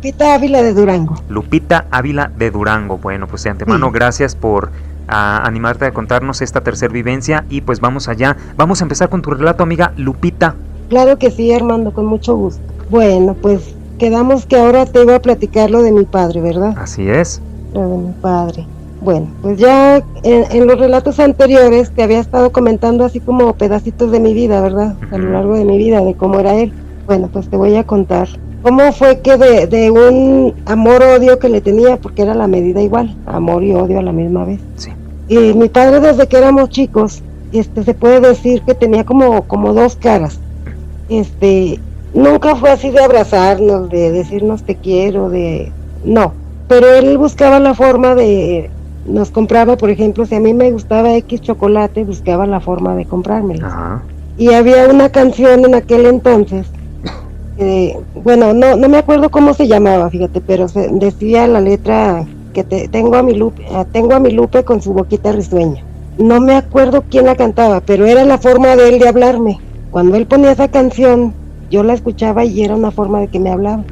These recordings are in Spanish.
Lupita Ávila de Durango. Lupita Ávila de Durango. Bueno, pues de antemano, Sí. gracias por animarte a contarnos esta tercer vivencia y pues vamos allá. Vamos a empezar con tu relato, amiga Lupita. Claro que sí, Armando, con mucho gusto. Bueno, pues quedamos que ahora te iba a platicar lo de mi padre, ¿verdad? Así es. Lo de mi padre. Bueno, pues ya en los relatos anteriores te había estado comentando así como pedacitos de mi vida, ¿verdad? A lo largo de mi vida, de cómo era él. Bueno, pues te voy a contar cómo fue que de un amor-odio que le tenía, porque era la medida igual, amor y odio a la misma vez. Sí. Y mi padre, desde que éramos chicos, se puede decir que tenía como dos caras. Nunca fue así de abrazarnos, de decirnos te quiero, no. Pero él buscaba la forma nos compraba, por ejemplo, si a mí me gustaba X chocolate, buscaba la forma de comprármelo. Ajá. Y había una canción en aquel entonces, bueno, no me acuerdo cómo se llamaba, fíjate, pero decía la letra que tengo a mi Lupe con su boquita risueña. No me acuerdo quién la cantaba, pero era la forma de él de hablarme. Cuando él ponía esa canción, yo la escuchaba y era una forma de que me hablaba.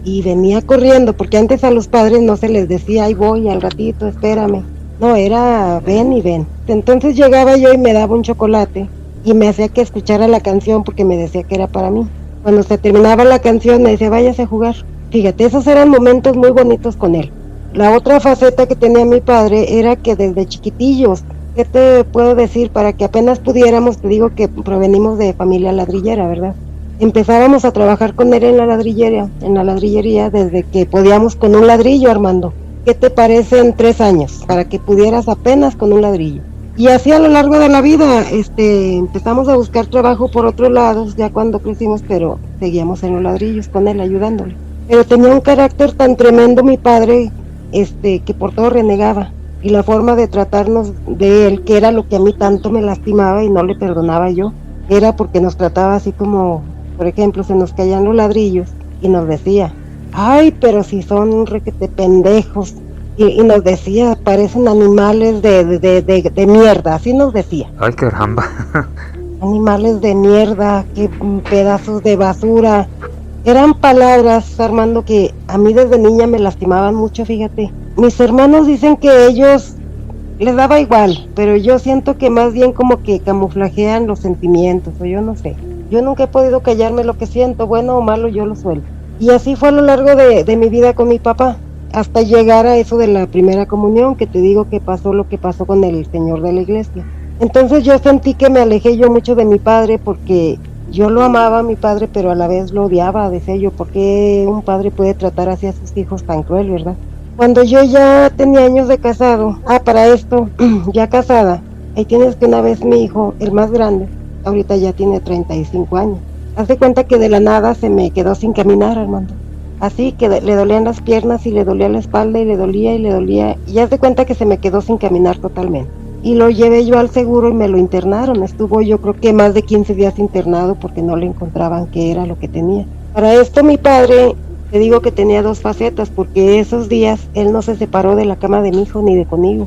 Y venía corriendo, porque antes a los padres no se les decía, ahí voy, al ratito, espérame. No, era ven y ven. Entonces llegaba yo y me daba un chocolate y me hacía que escuchara la canción porque me decía que era para mí. Cuando se terminaba la canción me decía, váyase a jugar. Fíjate, esos eran momentos muy bonitos con él. La otra faceta que tenía mi padre era que desde chiquitillos, ¿qué te puedo decir? Para que apenas pudiéramos, te digo que provenimos de familia ladrillera, ¿verdad? Empezábamos a trabajar con él en la ladrillería desde que podíamos con un ladrillo, Armando. ¿Qué te parece en 3 años? Para que pudieras apenas con un ladrillo. Y así a lo largo de la vida, empezamos a buscar trabajo por otros lados, ya cuando crecimos, pero seguíamos en los ladrillos con él, ayudándole. Pero tenía un carácter tan tremendo mi padre, que por todo renegaba. Y la forma de tratarnos de él, que era lo que a mí tanto me lastimaba y no le perdonaba yo, era porque nos trataba así como, por ejemplo, se nos caían los ladrillos y nos decía, ay, pero si son requete pendejos, y nos decía, parecen animales de mierda, así nos decía. Ay, caramba. Animales de mierda, que pedazos de basura. Eran palabras, Armando, que a mí desde niña me lastimaban mucho, fíjate. Mis hermanos dicen que ellos les daba igual, pero yo siento que más bien como que camuflajean los sentimientos, o yo no sé. Yo nunca he podido callarme lo que siento, bueno o malo, yo lo suelto. Y así fue a lo largo de mi vida con mi papá, hasta llegar a eso de la primera comunión, que te digo que pasó lo que pasó con el señor de la iglesia. Entonces yo sentí que me alejé yo mucho de mi padre, porque yo lo amaba a mi padre, pero a la vez lo odiaba. Decía yo, ¿por qué un padre puede tratar así a sus hijos tan cruel, verdad? Cuando yo ya tenía años de casado, para esto, ya casada, ahí tienes que una vez mi hijo, el más grande, ahorita ya tiene 35 años, hace cuenta que de la nada se me quedó sin caminar, Armando. Así que le dolían las piernas y le dolía la espalda y le dolía, y haz de cuenta que se me quedó sin caminar totalmente. Y lo llevé yo al seguro y me lo internaron. Estuvo yo creo que más de 15 días internado porque no le encontraban qué era lo que tenía. Para esto mi padre, te digo que tenía dos facetas, porque esos días él no se separó de la cama de mi hijo ni de conmigo.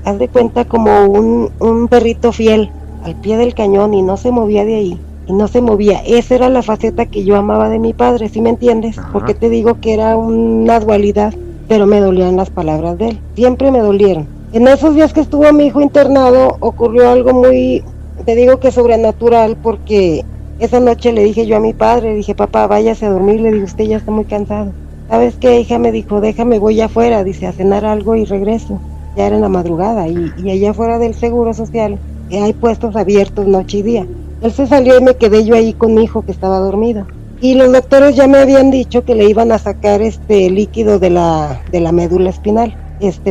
Haz de cuenta como un perrito fiel al pie del cañón y no se movía de ahí. Y no se movía. Esa era la faceta que yo amaba de mi padre, ¿sí me entiendes? Ajá. Porque te digo que era una dualidad, pero me dolían las palabras de él. Siempre me dolieron. En esos días que estuvo mi hijo internado, ocurrió algo muy, te digo que sobrenatural, porque esa noche le dije yo a mi padre, dije, papá, váyase a dormir, le digo, usted ya está muy cansado. ¿Sabes qué, hija? Me dijo, déjame, voy afuera, dice, a cenar algo y regreso. Ya era en la madrugada, y allá afuera del Seguro Social hay puestos abiertos noche y día. Él se salió y me quedé yo ahí con mi hijo que estaba dormido. Y los doctores ya me habían dicho que le iban a sacar líquido de la médula espinal,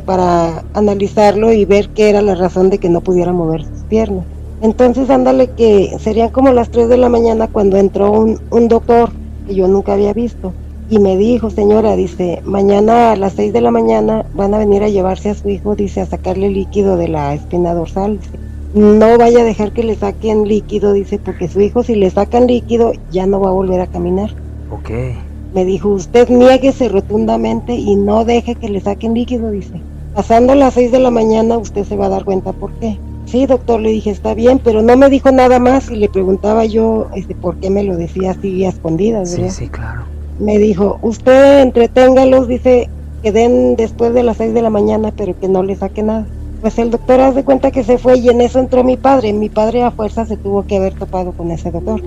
para analizarlo y ver qué era la razón de que no pudiera mover sus piernas. Entonces, ándale, que serían como las 3 de la mañana cuando entró un doctor que yo nunca había visto. Y me dijo, señora, dice, mañana a las 6 de la mañana van a venir a llevarse a su hijo, dice, a sacarle líquido de la espina dorsal. Dice, no vaya a dejar que le saquen líquido, dice, porque su hijo, si le sacan líquido, ya no va a volver a caminar. Ok. Me dijo, usted niéguese rotundamente y no deje que le saquen líquido, dice. Pasando las 6 de la mañana, usted se va a dar cuenta por qué. Sí, doctor, le dije, está bien, pero no me dijo nada más, y le preguntaba yo, por qué me lo decía así a escondidas, ¿verdad? Sí, claro. me dijo, usted entreténgalos, dice, que den después de las 6 de la mañana, pero que no le saque nada. Pues el doctor haz de cuenta que se fue y en eso entró mi padre a fuerza se tuvo que haber topado con ese doctor.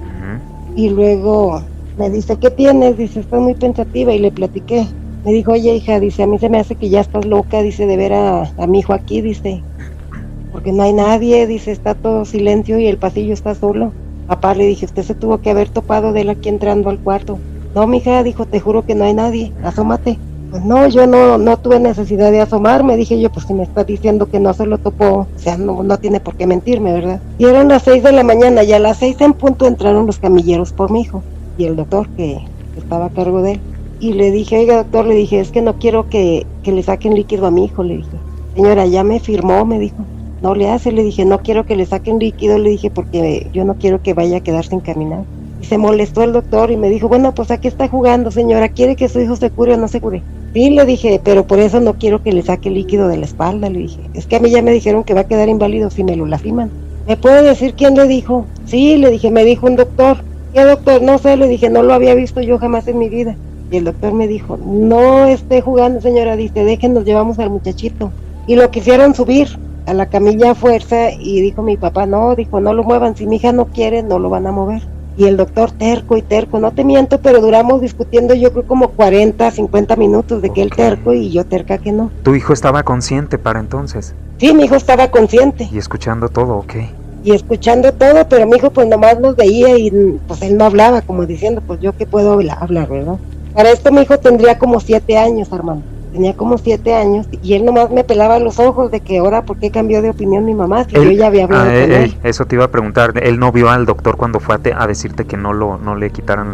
Y luego me dice, ¿qué tienes? Dice, estás muy pensativa, y le platiqué. Me dijo, oye hija, dice, a mí se me hace que ya estás loca, dice, de ver a mi hijo aquí, dice, porque no hay nadie, dice, está todo silencio y el pasillo está solo. Papá, le dije, usted se tuvo que haber topado de él aquí entrando al cuarto. No, mija, dijo, te juro que no hay nadie, asómate. Pues no, yo no tuve necesidad de asomarme, dije yo, pues si me está diciendo que no se lo topó, o sea, no tiene por qué mentirme, ¿verdad? Y eran las 6 de la mañana y a las 6 en punto entraron los camilleros por mi hijo y el doctor que estaba a cargo de él. Y le dije, oiga doctor, le dije, es que no quiero que le saquen líquido a mi hijo, le dije. Señora, ya me firmó, me dijo. No le hace, le dije, no quiero que le saquen líquido, le dije, porque yo no quiero que vaya a quedar sin caminar. Y se molestó el doctor y me dijo, bueno, pues ¿a qué está jugando, señora? ¿Quiere que su hijo se cure o no se cure? Sí, le dije, pero por eso no quiero que le saque líquido de la espalda, le dije. Es que a mí ya me dijeron que va a quedar inválido si me lo lastiman. ¿Me puede decir quién le dijo? Sí, le dije, me dijo un doctor. ¿Qué doctor? No sé, le dije, no lo había visto yo jamás en mi vida. Y el doctor me dijo, no esté jugando, señora, dice, déjenos, llevamos al muchachito. Y lo quisieron subir a la camilla a fuerza y dijo mi papá, no, dijo, no lo muevan, si mi hija no quiere, no lo van a mover. Y el doctor terco y terco, no te miento, pero duramos discutiendo yo creo como 40, 50 minutos de que él terco y yo terca que no. ¿Tu hijo estaba consciente para entonces? Sí, mi hijo estaba consciente. ¿Y escuchando todo, ok? Y escuchando todo, pero mi hijo pues nomás nos veía y pues él no hablaba, como diciendo, pues yo qué puedo hablar, ¿verdad? Para esto mi hijo tendría como 7 años, hermano. Tenía como 7 años y él nomás me pelaba los ojos de que ahora por qué cambió de opinión mi mamá, si yo ya había hablado con él. Eso te iba a preguntar, él no vio al doctor cuando fue a decirte que no le quitaran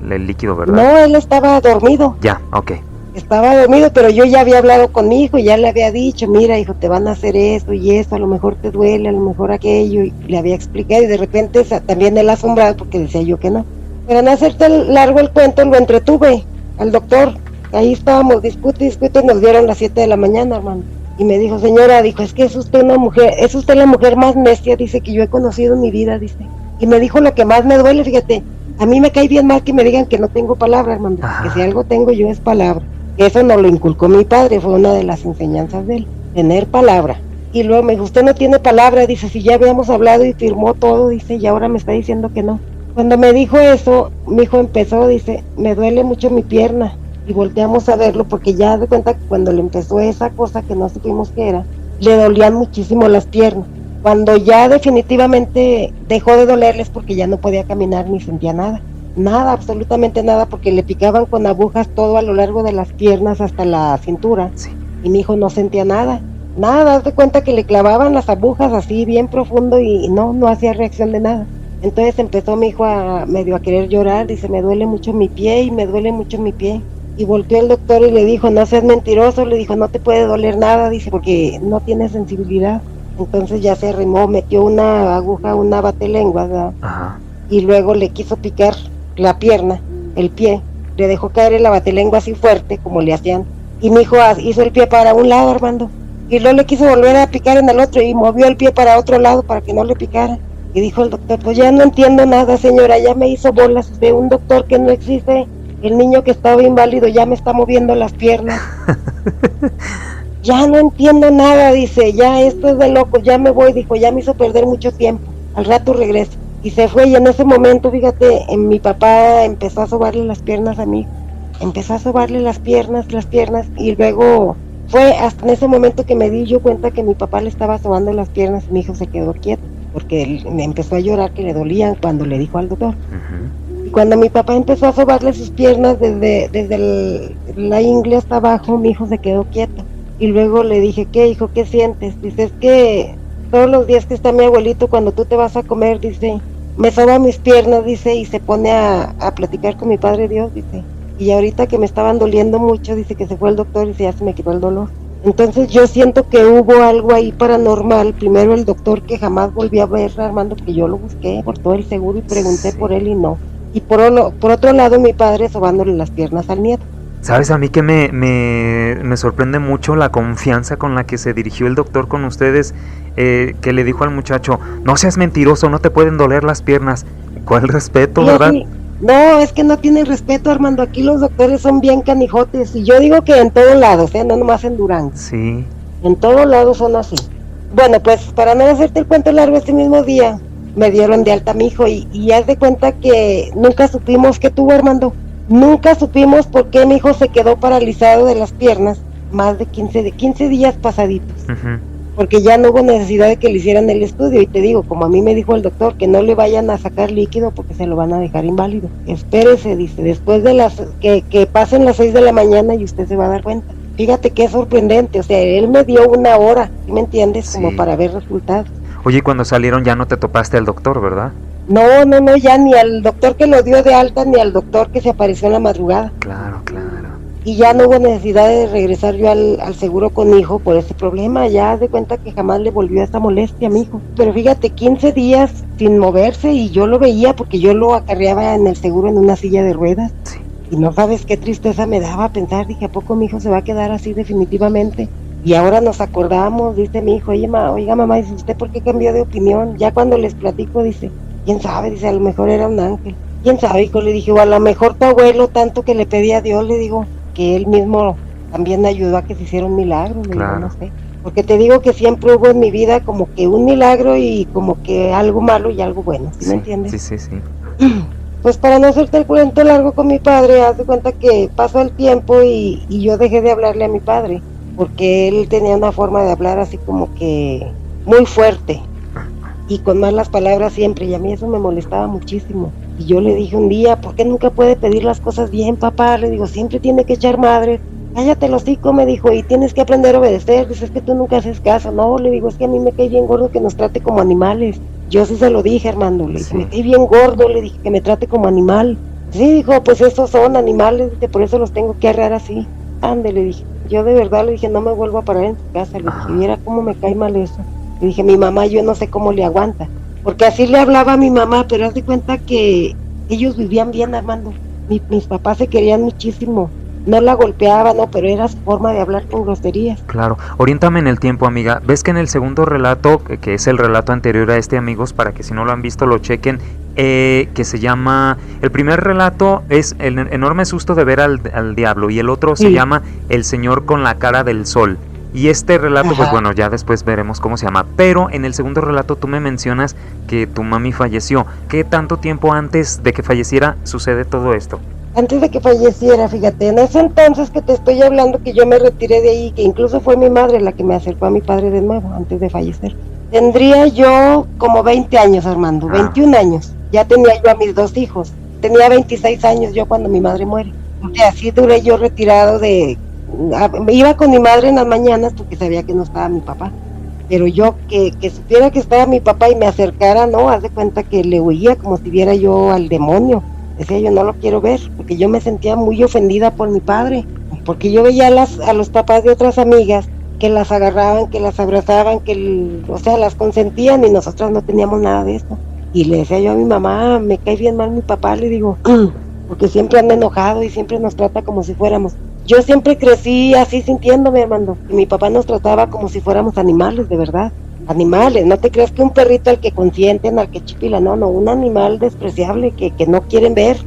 el líquido, ¿verdad? No, él estaba dormido. Ya, ok. Estaba dormido, pero yo ya había hablado con mi hijo y ya le había dicho, mira hijo, te van a hacer eso y eso, a lo mejor te duele, a lo mejor aquello, y le había explicado y de repente también él asombrado porque decía yo que no. Pero en hacerte largo el cuento, lo entretuve al doctor. Ahí estábamos, discute, y nos dieron las 7 de la mañana, hermano. Y me dijo, señora, dijo, es que es usted una mujer, es usted la mujer más necia, dice, que yo he conocido en mi vida, dice. Y me dijo lo que más me duele, fíjate, a mí me cae bien mal que me digan que no tengo palabra, hermano, que si algo tengo yo es palabra. Eso nos lo inculcó mi padre, fue una de las enseñanzas de él, tener palabra. Y luego me dijo, usted no tiene palabra, dice, si ya habíamos hablado y firmó todo, dice, y ahora me está diciendo que no. Cuando me dijo eso, mi hijo empezó, dice, me duele mucho mi pierna. Y volteamos a verlo porque ya de cuenta que cuando le empezó esa cosa que no supimos qué era, le dolían muchísimo las piernas. Cuando ya definitivamente dejó de dolerles porque ya no podía caminar ni sentía nada. Nada, absolutamente nada, porque le picaban con agujas todo a lo largo de las piernas hasta la cintura. Sí. Y mi hijo no sentía nada. Nada, haz de cuenta que le clavaban las agujas así bien profundo y no hacía reacción de nada. Entonces empezó mi hijo a medio a querer llorar, dice, me duele mucho mi pie y me duele mucho mi pie. Y volteó el doctor y le dijo, no seas mentiroso, le dijo, no te puede doler nada, dice, porque no tienes sensibilidad. Entonces ya se arrimó, metió una aguja, una batelenguas, ¿verdad? Ajá. Y luego le quiso picar la pierna, el pie, le dejó caer en la batelengua así fuerte, como le hacían. Y mi hijo hizo el pie para un lado, Armando, y luego le quiso volver a picar en el otro y movió el pie para otro lado para que no le picara. Y dijo el doctor, pues ya no entiendo nada, señora, ya me hizo bolas de un doctor que no existe. El niño que estaba inválido ya me está moviendo las piernas. Ya no entiendo nada, dice, ya esto es de loco, ya me voy, dijo, ya me hizo perder mucho tiempo, al rato regreso. Y se fue y en ese momento, fíjate, mi papá empezó a sobarle las piernas a mí. Empezó a sobarle las piernas y luego fue hasta en ese momento que me di yo cuenta que mi papá le estaba sobando las piernas y mi hijo se quedó quieto, porque él me empezó a llorar que le dolían cuando le dijo al doctor. Y cuando mi papá empezó a sobarle sus piernas desde la ingle hasta abajo, mi hijo se quedó quieto. Y luego le dije, ¿qué hijo? ¿Qué sientes? Dice, es que todos los días que está mi abuelito, cuando tú te vas a comer, dice, me soba mis piernas, dice, y se pone a platicar con mi Padre Dios, dice. Y ahorita que me estaban doliendo mucho, dice que se fue el doctor y ya se me quitó el dolor. Entonces yo siento que hubo algo ahí paranormal. Primero el doctor que jamás volví a ver, Armando, porque yo lo busqué por todo el seguro y pregunté por él y no. Y por otro lado mi padre sobándole las piernas al nieto. Sabes, a mí que me sorprende mucho la confianza con la que se dirigió el doctor con ustedes, que le dijo al muchacho, no seas mentiroso, no te pueden doler las piernas. ¿Cuál respeto, Y verdad? No, es que no tienen respeto, Armando. Aquí los doctores son bien canijotes. Y yo digo que en todos lados, no nomás en Durango. Sí. En todos lados son así. Bueno, pues para no hacerte el cuento largo, este mismo día me dieron de alta a mi hijo y haz de cuenta que nunca supimos qué tuvo, Armando. Nunca supimos por qué mi hijo se quedó paralizado de las piernas más de 15 días pasaditos. Porque ya no hubo necesidad de que le hicieran el estudio. Y te digo, como a mí me dijo el doctor, que no le vayan a sacar líquido porque se lo van a dejar inválido. Espérese, dice, después de que pasen las 6 de la mañana y usted se va a dar cuenta. Fíjate qué sorprendente, o sea, él me dio una hora, ¿sí me entiendes? Sí. Como para ver resultados. Oye, cuando salieron ya no te topaste al doctor, ¿verdad? No, ya ni al doctor que lo dio de alta, ni al doctor que se apareció en la madrugada. Claro. Y ya no hubo necesidad de regresar yo al seguro con mi hijo por ese problema. Ya haz de cuenta que jamás le volvió esta molestia a mi hijo. Pero fíjate, 15 días sin moverse y yo lo veía porque yo lo acarreaba en el seguro en una silla de ruedas. Sí. Y no sabes qué tristeza me daba pensar, dije, ¿a poco mi hijo se va a quedar así definitivamente? Y ahora nos acordamos, dice mi hijo, oiga mamá, dice, ¿usted por qué cambió de opinión? Ya cuando les platico, dice, ¿quién sabe? Dice, a lo mejor era un ángel. ¿Quién sabe? Y le dije, o a lo mejor tu abuelo, tanto que le pedía a Dios, le digo, que él mismo también ayudó a que se hiciera un milagro, le digo, no sé. Porque te digo que siempre hubo en mi vida como que un milagro y como que algo malo y algo bueno, ¿sí me entiendes? Sí. Pues para no hacerte el cuento largo con mi padre, haz de cuenta que pasó el tiempo y yo dejé de hablarle a mi padre, porque él tenía una forma de hablar así como que muy fuerte y con malas palabras siempre, y a mí eso me molestaba muchísimo. Y yo le dije un día, ¿por qué nunca puede pedir las cosas bien, papá? Le digo, siempre tiene que echar madre. Cállate el hocico, me dijo, y tienes que aprender a obedecer. Dice, es que tú nunca haces caso. No, le digo, es que a mí me cae bien gordo que nos trate como animales. Yo sí se lo dije, Armando, le dije, me cae bien gordo, le dije que me trate como animal. Sí, dijo, pues esos son animales, dice, por eso los tengo que arrear así. Ande, le dije, yo de verdad le dije, no me vuelvo a parar en tu casa, le dije, viera cómo me cae mal eso. Le dije, mi mamá, yo no sé cómo le aguanta, porque así le hablaba a mi mamá, pero haz de cuenta que ellos vivían bien, Armando. Mis papás se querían muchísimo. No la golpeaba, no, pero era su forma de hablar con groserías. Claro, oriéntame en el tiempo, amiga. ¿Ves que en el segundo relato, que es el relato anterior a este, amigos, para que si no lo han visto lo chequen, que se llama, el primer relato es el enorme susto de ver al diablo y el otro se llama El Señor con la cara del sol? Y este relato, pues bueno, ya después veremos cómo se llama. Pero en el segundo relato tú me mencionas que tu mami falleció. ¿Qué tanto tiempo antes de que falleciera sucede todo esto? Antes de que falleciera, fíjate, en ese entonces que te estoy hablando, que yo me retiré de ahí, que incluso fue mi madre la que me acercó a mi padre de nuevo, antes de fallecer. Tendría yo como 20 años, Armando, 21 años. Ya tenía yo a mis 2 hijos. Tenía 26 años yo cuando mi madre muere. Y así duré yo retirado iba con mi madre en las mañanas porque sabía que no estaba mi papá. Pero yo que supiera que estaba mi papá y me acercara, no, haz de cuenta que le huía como si viera yo al demonio. Decía yo, no lo quiero ver, porque yo me sentía muy ofendida por mi padre, porque yo veía a los papás de otras amigas que las agarraban, que las abrazaban, o sea, las consentían y nosotros no teníamos nada de eso. Y le decía yo a mi mamá, me cae bien mal mi papá, le digo, porque siempre anda enojado y siempre nos trata como si fuéramos. Yo siempre crecí así sintiéndome, Armando, que mi papá nos trataba como si fuéramos animales, de verdad. Animales, no te creas que un perrito al que consienten, al que chipila, no, un animal despreciable que no quieren ver.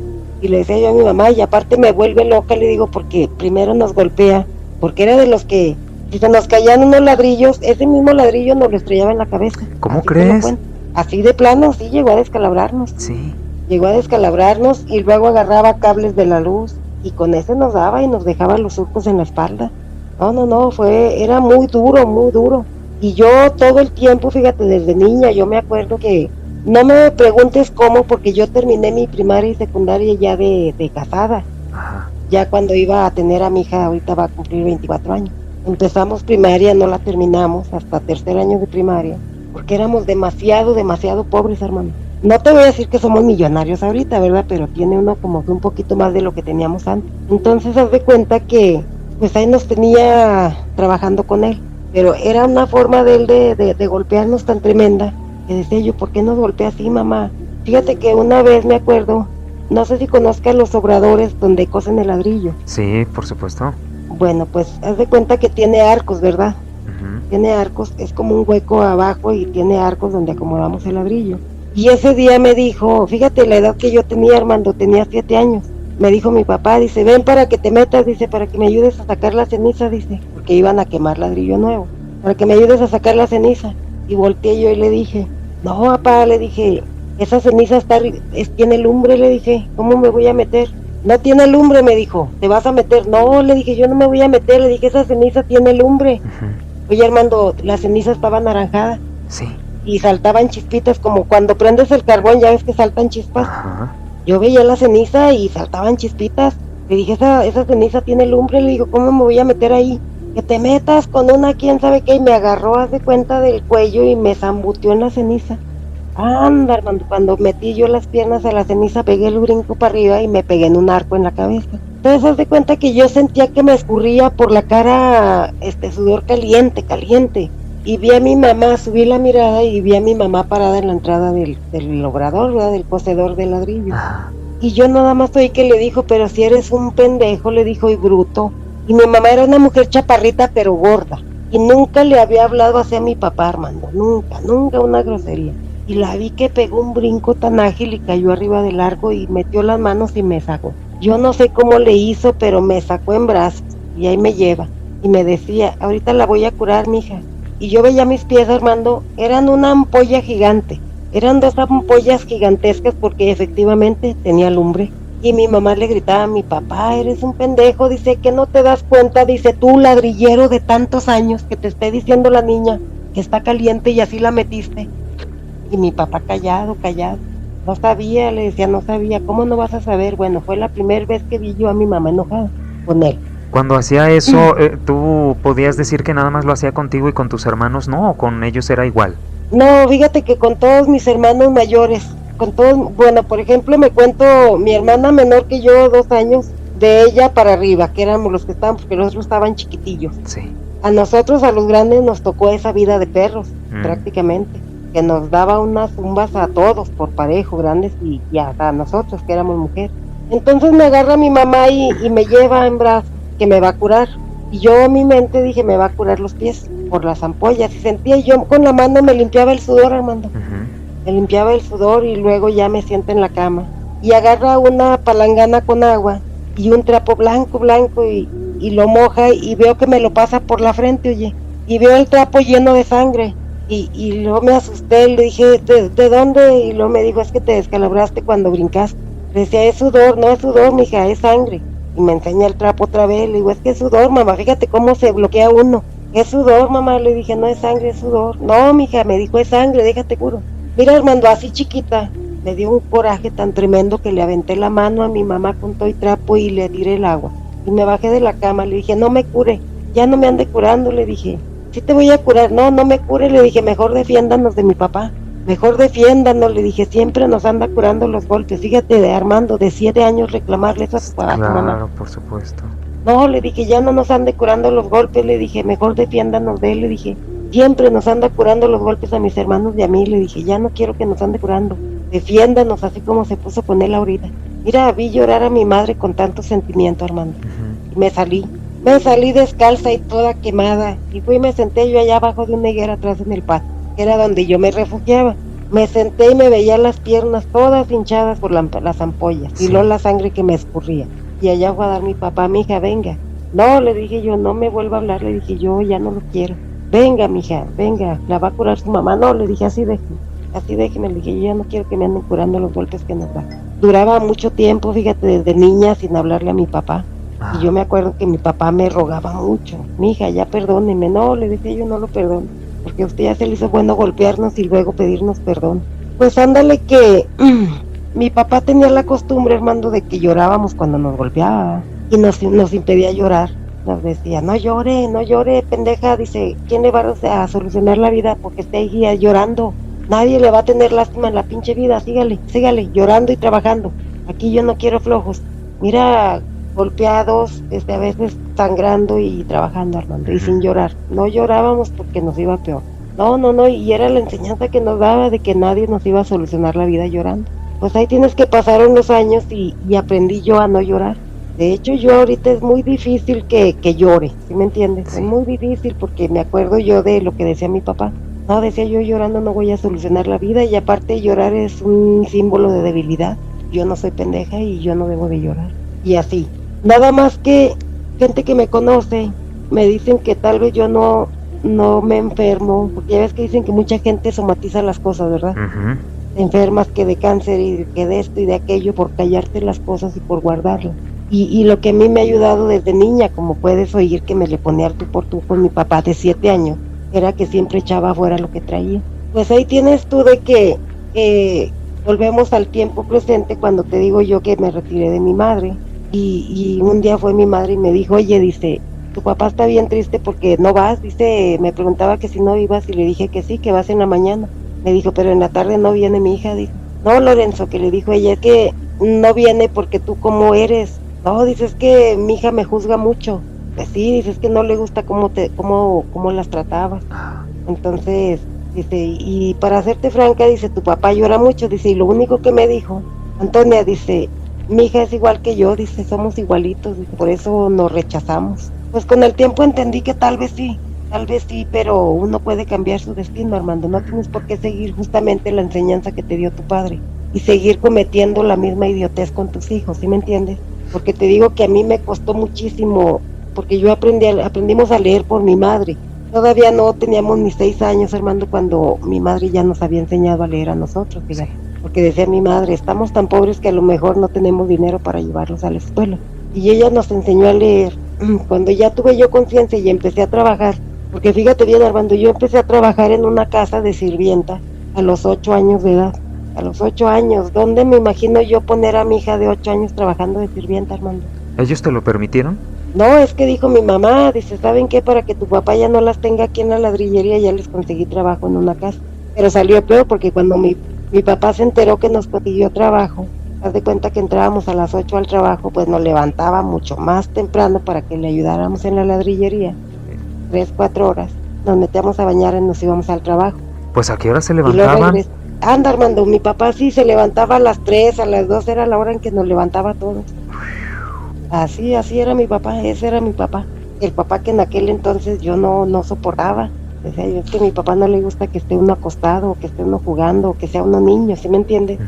Y le decía yo a mi mamá, y aparte me vuelve loca, le digo, porque primero nos golpea, porque era de los que, si se nos caían unos ladrillos, ese mismo ladrillo nos lo estrellaba en la cabeza. ¿Cómo así crees? Así de plano, sí, llegó a descalabrarnos. Sí. Llegó a descalabrarnos y luego agarraba cables de la luz y con ese nos daba y nos dejaba los surcos en la espalda. Era muy duro, muy duro. Y yo todo el tiempo, fíjate, desde niña, yo me acuerdo que, no me preguntes cómo, porque yo terminé mi primaria y secundaria ya de casada. Ajá. Ya cuando iba a tener a mi hija, ahorita va a cumplir 24 años. Empezamos primaria, no la terminamos hasta tercer año de primaria, porque éramos demasiado pobres, hermano. No te voy a decir que somos millonarios ahorita, ¿verdad? Pero tiene uno como que un poquito más de lo que teníamos antes. Entonces, haz de cuenta que, pues ahí nos tenía trabajando con él. Pero era una forma de él de golpearnos tan tremenda, que decía yo, ¿por qué nos golpea así, mamá? Fíjate que una vez me acuerdo, no sé si conozcas los obradores donde cosen el ladrillo. Sí, por supuesto. Bueno, pues haz de cuenta que tiene arcos, ¿verdad? Tiene arcos, es como un hueco abajo y tiene arcos donde acomodamos el ladrillo. Y ese día me dijo, fíjate la edad que yo tenía, Armando, tenía 7 años. Me dijo mi papá, dice, ven para que te metas, dice, para que me ayudes a sacar la ceniza, dice, porque iban a quemar ladrillo nuevo, para que me ayudes a sacar la ceniza. Y volteé yo y le dije, no, papá, le dije, esa ceniza tiene lumbre, le dije, ¿cómo me voy a meter? No tiene lumbre, me dijo, ¿te vas a meter? No, le dije, yo no me voy a meter, le dije, esa ceniza tiene lumbre. Oye, Armando, la ceniza estaba anaranjada. Sí. Y saltaban chispitas, como cuando prendes el carbón, ya ves que saltan chispas. Ajá. Yo veía la ceniza y saltaban chispitas. Le dije, esa ceniza tiene lumbre, le digo, ¿cómo me voy a meter ahí? Que te metas con una, quién sabe qué, y me agarró, haz de cuenta, del cuello y me zambuteó en la ceniza. Anda, Armando, cuando metí yo las piernas a la ceniza, pegué el brinco para arriba y me pegué en un arco en la cabeza. Entonces, haz de cuenta que yo sentía que me escurría por la cara, sudor caliente. Y vi a mi mamá, subí la mirada y vi a mi mamá parada en la entrada del obrador, ¿verdad? Del cocedor de ladrillo. Y yo nada más oí que le dijo, pero si eres un pendejo, le dijo, y bruto. Y mi mamá era una mujer chaparrita pero gorda. Y nunca le había hablado así a mi papá, Armando, nunca una grosería. Y la vi que pegó un brinco tan ágil y cayó arriba del arco y metió las manos y me sacó. Yo no sé cómo le hizo, pero me sacó en brazos y ahí me lleva. Y me decía, ahorita la voy a curar, mija. Y yo veía mis pies, Armando, eran una ampolla gigante. Eran 2 ampollas gigantescas porque efectivamente tenía lumbre. Y mi mamá le gritaba a mi papá, eres un pendejo, dice, que no te das cuenta, dice, tú ladrillero de tantos años, que te esté diciendo la niña que está caliente y así la metiste. Y mi papá callado. No sabía, le decía, no sabía, ¿cómo no vas a saber? Bueno, fue la primera vez que vi yo a mi mamá enojada con él. Cuando hacía eso, ¿tú podías decir que nada más lo hacía contigo y con tus hermanos no? ¿O con ellos era igual? No, fíjate que con todos mis hermanos mayores, con todos, bueno, por ejemplo, me cuento mi hermana menor que yo, 2 años, de ella para arriba, que éramos los que estaban, porque los otros estaban chiquitillos. Sí. A nosotros, a los grandes, nos tocó esa vida de perros, prácticamente, que nos daba unas zumbas a todos, por parejo, grandes, y hasta a nosotros, que éramos mujeres. Entonces me agarra mi mamá y me lleva en brazos, que me va a curar. Y yo en mi mente dije, me va a curar los pies por las ampollas. Y sentía, yo con la mano me limpiaba el sudor, Armando. Me limpiaba el sudor y luego ya me siento en la cama. Y agarra una palangana con agua y un trapo blanco y lo moja y veo que me lo pasa por la frente, oye. Y veo el trapo lleno de sangre. Y luego me asusté, le dije, ¿de dónde? Y luego me dijo, es que te descalabraste cuando brincaste. Le decía, es sudor, no es sudor, mija, es sangre. Y me enseña el trapo otra vez, le digo, es que es sudor, mamá, fíjate cómo se bloquea uno. Es sudor, mamá, le dije, no es sangre, es sudor. No, mija, me dijo, es sangre, déjate curo. Mira, Armando, así chiquita, me dio un coraje tan tremendo que le aventé la mano a mi mamá con todo y trapo y le tiré el agua. Y me bajé de la cama, le dije, no me cure, ya no me ande curando, le dije. Sí te voy a curar, no me cure, le dije, mejor defiéndanos de mi papá. Mejor defiéndanos, le dije, siempre nos anda curando los golpes. Fíjate, de Armando, de 7 años reclamarle eso a tu papá, Claro, mamá. por supuesto. No, le dije, ya no nos ande curando los golpes, le dije, mejor defiéndanos de él, le dije, siempre nos anda curando los golpes a mis hermanos y a mí, le dije, ya no quiero que nos ande curando, defiéndanos así como se puso con él ahorita. Mira, vi llorar a mi madre con tanto sentimiento, Armando, y me salí descalza y toda quemada, y fui y me senté yo allá abajo de una higuera atrás en el patio, que era donde yo me refugiaba. Me senté y me veía las piernas todas hinchadas por las ampollas, y luego la sangre que me escurría. Y allá fue a dar mi papá, mija, venga. No, le dije yo, no me vuelva a hablar, le dije yo, ya no lo quiero. Venga, mija, venga, la va a curar su mamá. No, le dije, así déjeme, le dije, yo ya no quiero que me anden curando los golpes que nos da. Duraba mucho tiempo, fíjate, desde niña sin hablarle a mi papá. Y yo me acuerdo que mi papá me rogaba mucho, mija, ya perdóneme. No, le dije yo, no lo perdono, porque a usted ya se le hizo bueno golpearnos y luego pedirnos perdón. Pues ándale que mi papá tenía la costumbre, Armando, de que llorábamos cuando nos golpeaba y nos impedía llorar. Nos decía, no llore, pendeja, dice, ¿quién le va a solucionar la vida porque esté ahí llorando? Nadie le va a tener lástima en la pinche vida, sígale, llorando y trabajando. Aquí yo no quiero flojos. Mira, golpeados, a veces sangrando y trabajando, Armando, y sin llorar. No llorábamos porque nos iba peor. No, y era la enseñanza que nos daba de que nadie nos iba a solucionar la vida llorando. Pues ahí tienes que pasar unos años y aprendí yo a no llorar. De hecho, yo ahorita es muy difícil que llore, ¿sí me entiendes? Sí. Es muy difícil porque me acuerdo yo de lo que decía mi papá. No, decía yo, llorando no voy a solucionar la vida, y aparte llorar es un símbolo de debilidad. Yo no soy pendeja y yo no debo de llorar. Y así. Nada más que gente que me conoce me dicen que tal vez yo no me enfermo, porque ya ves que dicen que mucha gente somatiza las cosas, ¿verdad? Ujú. Te enfermas que de cáncer y que de esto y de aquello por callarte las cosas y por guardarlas. Y lo que a mí me ha ayudado desde niña, como puedes oír que me le ponía al tú por tú con mi papá de 7 años, era que siempre echaba afuera lo que traía. Pues ahí tienes tú de que volvemos al tiempo presente cuando te digo yo que me retiré de mi madre. Y un día fue mi madre y me dijo, oye, dice, tu papá está bien triste porque no vas, dice, me preguntaba que si no ibas y le dije que sí, que vas en la mañana. Me dijo, pero en la tarde no viene mi hija, dijo. No, Lorenzo, que le dijo ella, es que no viene porque tú como eres. No, dices que mi hija me juzga mucho. Pues sí, dices que no le gusta cómo las tratabas. Entonces, dice, y para hacerte franca, dice, tu papá llora mucho, dice, y lo único que me dijo, Antonia, dice, mi hija es igual que yo, dice, somos igualitos, dice, por eso nos rechazamos. Pues con el tiempo entendí que tal vez sí, pero uno puede cambiar su destino, Armando, no tienes por qué seguir justamente la enseñanza que te dio tu padre y seguir cometiendo la misma idiotez con tus hijos, ¿sí me entiendes? Porque te digo que a mí me costó muchísimo, porque yo aprendimos a leer por mi madre. Todavía no teníamos ni 6 años, Armando, cuando mi madre ya nos había enseñado a leer a nosotros, fíjate. Porque decía mi madre, estamos tan pobres que a lo mejor no tenemos dinero para llevarlos a la escuela. Y ella nos enseñó a leer. Cuando ya tuve yo conciencia y empecé a trabajar, porque fíjate bien, Armando, yo empecé a trabajar en una casa de sirvienta a los 8 años de edad. A los 8 años, ¿dónde me imagino yo poner a mi hija de 8 años trabajando de sirvienta, Armando? ¿Ellos te lo permitieron? No, es que dijo mi mamá, dice, ¿saben qué? Para que tu papá ya no las tenga aquí en la ladrillería, ya les conseguí trabajo en una casa. Pero salió peor porque cuando mi papá se enteró que nos consiguió trabajo, haz de cuenta que entrábamos a las 8 al trabajo, pues nos levantaba mucho más temprano para que le ayudáramos en la ladrillería, 3, 4 horas, nos metíamos a bañar y nos íbamos al trabajo. Pues ¿a qué hora se Y luego levantaban? anda, Armando, mi papá sí se levantaba a las 3, a las 2 era la hora en que nos levantaba a todos. Así era mi papá, ese era mi papá. El papá que en aquel entonces yo no soportaba. Decía yo, es que a mi papá no le gusta que esté uno acostado, o que esté uno jugando, o que sea uno niño, ¿sí me entiende?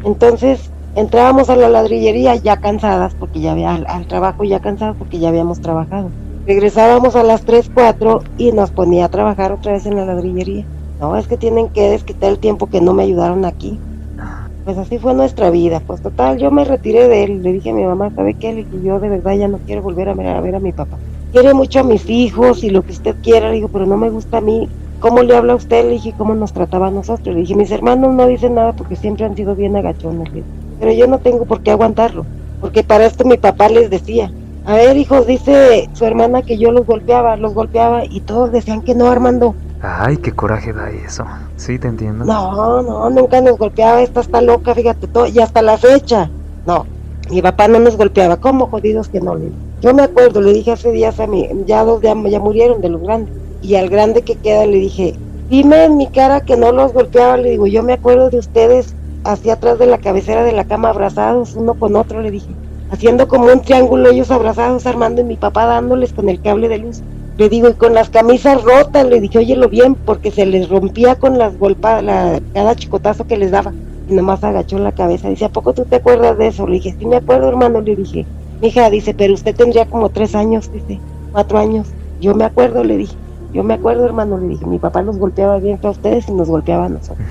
Entonces entrábamos a la ladrillería ya cansadas, porque ya había al trabajo ya cansadas, porque ya habíamos trabajado. Regresábamos a las 3, 4 y nos ponía a trabajar otra vez en la ladrillería. No, es que tienen que desquitar el tiempo que no me ayudaron aquí. Pues así fue nuestra vida. Pues total, yo me retiré de él. Le dije a mi mamá, ¿sabe qué? Le dije, yo de verdad ya no quiero volver a ver a mi papá. Quiere mucho a mis hijos y lo que usted quiera. Le digo, pero no me gusta a mí. ¿Cómo le habla a usted? Le dije, ¿cómo nos trataba a nosotros? Le dije, mis hermanos no dicen nada porque siempre han sido bien agachones. Le dije, pero yo no tengo por qué aguantarlo. Porque para esto mi papá les decía, a ver, hijos, dice su hermana que yo los golpeaba y todos decían que no, Armando. Ay, qué coraje da eso. Sí, te entiendo. No, nunca nos golpeaba, esta está loca, fíjate, todo, y hasta la fecha. No, mi papá no nos golpeaba, ¿cómo jodidos que no? Yo me acuerdo, le dije hace días a mí, ya dos ya murieron de los grandes, y al grande que queda le dije, dime en mi cara que no los golpeaba, le digo, yo me acuerdo de ustedes hacia atrás de la cabecera de la cama abrazados, uno con otro, le dije, haciendo como un triángulo ellos abrazados, Armando y mi papá dándoles con el cable de luz. Le digo, y con las camisas rotas, le dije, óyelo bien, porque se les rompía con las golpadas, cada chicotazo que les daba. Y nomás agachó la cabeza. Dice, ¿a poco tú te acuerdas de eso? Le dije, sí me acuerdo, hermano. Le dije, mija, dice, pero usted tendría como 3 años, dice, 4 años. Yo me acuerdo, le dije, yo me acuerdo, hermano, le dije, mi papá los golpeaba bien a ustedes y nos golpeaba a nosotros.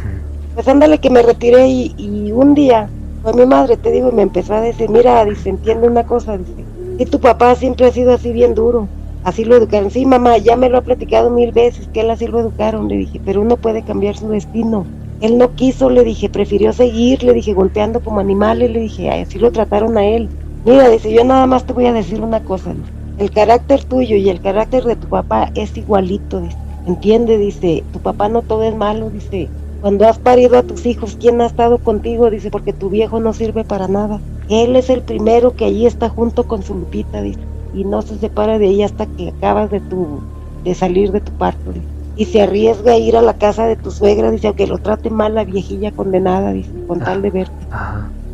Pues ándale que me retiré y un día fue mi madre, te digo, y me empezó a decir, mira, dice, entiende una cosa, dice, que tu papá siempre ha sido así bien duro. Así lo educaron. Sí, mamá, ya me lo ha platicado 1000 veces, que él así lo educaron, le dije, pero uno puede cambiar su destino. Él no quiso, le dije, prefirió seguir, le dije, golpeando como animales, le dije, así lo trataron a él. Mira, dice, yo nada más te voy a decir una cosa, el carácter tuyo y el carácter de tu papá es igualito, dice, entiende, dice, tu papá no todo es malo, dice, cuando has parido a tus hijos, ¿quién ha estado contigo? Dice, porque tu viejo no sirve para nada. Él es el primero que allí está junto con su Lupita, dice, y no se separa de ella hasta que acabas de salir de tu parto, dice. Y se arriesga a ir a la casa de tu suegra, dice, aunque lo trate mal la viejilla condenada, dice, con tal de verte.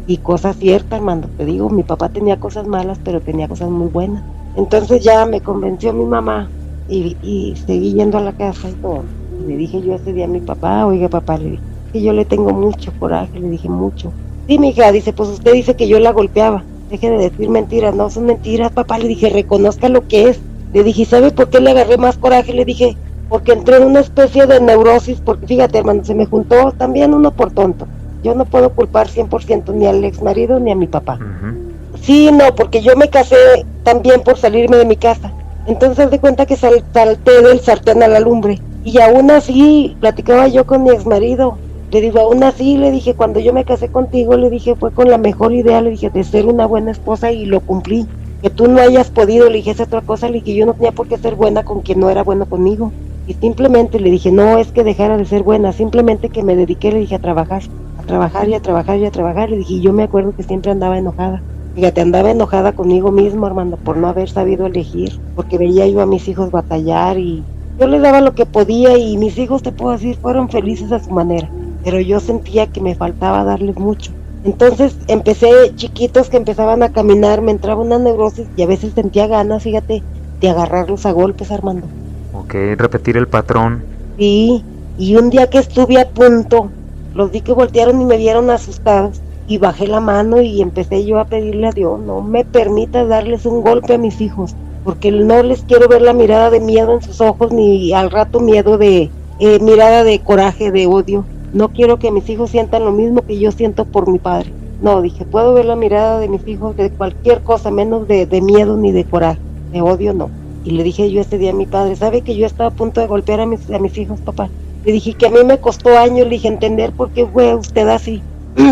Y cosa cierta, Armando, te digo, mi papá tenía cosas malas, pero tenía cosas muy buenas. Entonces ya me convenció mi mamá y seguí yendo a la casa y todo. Y le dije yo ese día a mi papá, oiga papá, le dije, que yo le tengo mucho coraje, le dije mucho. Sí, mija, dice, pues usted dice que yo la golpeaba. Deje de decir mentiras, no son mentiras, papá, le dije, reconozca lo que es. Le dije, ¿sabe por qué le agarré más coraje? Le dije, porque entré en una especie de neurosis, porque fíjate, hermano, se me juntó también uno por tonto. Yo no puedo culpar 100% ni al ex marido ni a mi papá. Sí, no, porque yo me casé también por salirme de mi casa. Entonces haz de cuenta que salté del sartén a la lumbre. Y aún así, platicaba yo con mi ex marido. Le digo, aún así, le dije, cuando yo me casé contigo, le dije, fue con la mejor idea, le dije, de ser una buena esposa y lo cumplí. Que tú no hayas podido, le dije, es otra cosa, le dije, yo no tenía por qué ser buena con quien no era bueno conmigo. Y simplemente le dije, no es que dejara de ser buena, simplemente que me dediqué, le dije, a trabajar y a trabajar y a trabajar. Le dije, y yo me acuerdo que siempre andaba enojada. Fíjate, andaba enojada conmigo mismo, Armando, por no haber sabido elegir, porque veía yo a mis hijos batallar y yo les daba lo que podía y mis hijos, te puedo decir, fueron felices a su manera, pero yo sentía que me faltaba darles mucho. Entonces empecé, chiquitos que empezaban a caminar, me entraba una neurosis y a veces sentía ganas, fíjate, de agarrarlos a golpes, Armando. Ok, repetir el patrón. Sí, y un día que estuve a punto, los vi que voltearon y me vieron asustados. Y bajé la mano y empecé yo a pedirle a Dios, no me permita darles un golpe a mis hijos, porque no les quiero ver la mirada de miedo en sus ojos, ni al rato miedo de mirada de coraje, de odio. No quiero que mis hijos sientan lo mismo que yo siento por mi padre. No, dije, puedo ver la mirada de mis hijos de cualquier cosa, menos de miedo ni de coraje, de odio no. Y le dije yo ese día a mi padre, ¿sabe que yo estaba a punto de golpear a mis hijos, papá? Le dije que a mí me costó años, le dije, entender por qué fue usted así.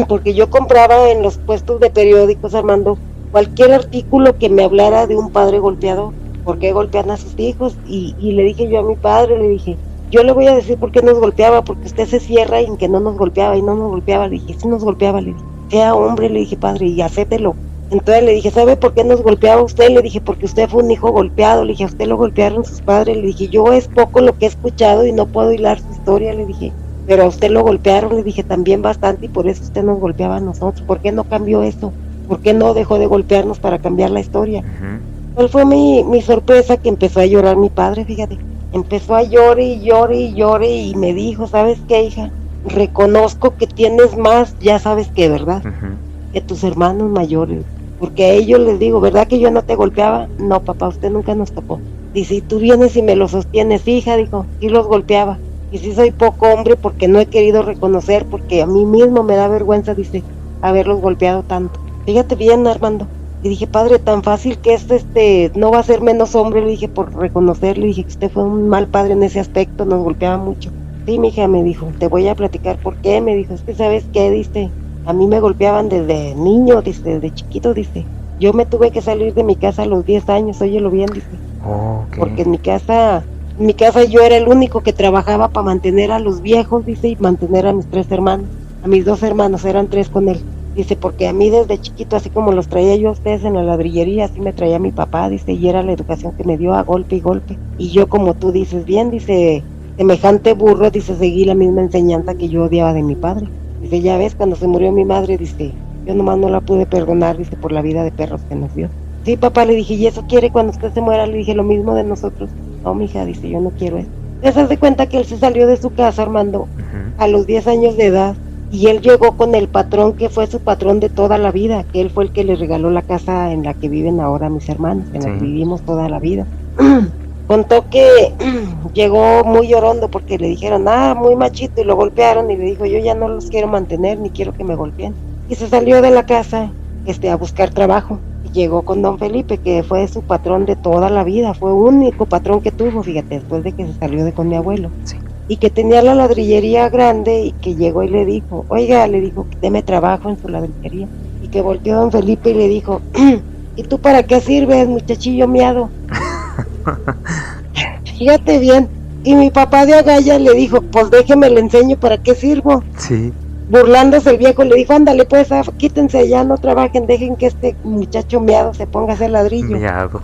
Porque yo compraba en los puestos de periódicos, Armando, cualquier artículo que me hablara de un padre golpeador, por qué golpean a sus hijos, y le dije yo a mi padre, le dije, yo le voy a decir por qué nos golpeaba, porque usted se cierra en que no nos golpeaba, y no nos golpeaba, le dije, sí nos golpeaba, le dije, sea hombre, le dije, padre, y acéptelo. Entonces le dije, ¿sabe por qué nos golpeaba usted? Le dije, porque usted fue un hijo golpeado, le dije, a usted lo golpearon sus padres, le dije, yo es poco lo que he escuchado y no puedo hilar su historia, le dije, pero a usted lo golpearon, le dije, también bastante, y por eso usted nos golpeaba a nosotros. ¿Por qué no cambió eso? ¿Por qué no dejó de golpearnos para cambiar la historia? ¿Cuál fue mi sorpresa? Que empezó a llorar mi padre, fíjate. Empezó a llorar y llorar y llorar y me dijo, ¿sabes qué, hija? Reconozco que tienes más, ya sabes qué, ¿verdad? Que tus hermanos mayores. Porque a ellos les digo, ¿verdad que yo no te golpeaba? No, papá, usted nunca nos tocó. Dice, y tú vienes y me lo sostienes, hija, dijo, y los golpeaba. Y sí soy poco hombre porque no he querido reconocer, porque a mí mismo me da vergüenza, dice, haberlos golpeado tanto. Fíjate bien, Armando. Y dije, padre, tan fácil que no va a ser menos hombre, le dije, por reconocerle, dije que usted fue un mal padre en ese aspecto, nos golpeaba mucho. Sí, mi hija, me dijo, te voy a platicar por qué, me dijo, es que ¿sabes qué? Dice, a mí me golpeaban desde niño, dice, desde chiquito, dice. Yo me tuve que salir de mi casa a los 10 años, óyelo bien, dice. Okay. Porque en mi casa yo era el único que trabajaba para mantener a los viejos, dice, y mantener a mis 3 hermanos. A mis 2 hermanos, eran 3 con él. Dice, porque a mí desde chiquito, así como los traía yo a ustedes en la ladrillería, así me traía mi papá, dice, y era la educación que me dio a golpe y golpe. Y yo, como tú dices bien, dice, semejante burro, dice, seguí la misma enseñanza que yo odiaba de mi padre. Dice, ya ves, cuando se murió mi madre, dice, yo nomás no la pude perdonar, dice, por la vida de perros que nos dio. Sí, papá, le dije, ¿y eso quiere cuando usted se muera? Le dije, lo mismo de nosotros. No, mija, dice, yo no quiero eso. Entonces, haz de cuenta que él se salió de su casa, Armando, a los 10 años de edad, y él llegó con el patrón que fue su patrón de toda la vida, que él fue el que le regaló la casa en la que viven ahora mis hermanos, en la que vivimos toda la vida. Contó que llegó muy llorando porque le dijeron, muy machito, y lo golpearon, y le dijo, yo ya no los quiero mantener, ni quiero que me golpeen. Y se salió de la casa a buscar trabajo. Llegó con don Felipe, que fue su patrón de toda la vida, fue el único patrón que tuvo, fíjate, después de que se salió con mi abuelo. Sí. Y que tenía la ladrillería grande, y que llegó y le dijo, oiga, le dijo, deme trabajo en su ladrillería. Y que volteó don Felipe y le dijo, ¿y tú para qué sirves, muchachillo miado? Fíjate bien. Y mi papá de agalla le dijo, pues déjeme le enseño para qué sirvo. Sí. Burlándose el viejo le dijo, ándale pues, quítense ya, no trabajen, dejen que este muchacho miado se ponga a hacer ladrillo. Miado.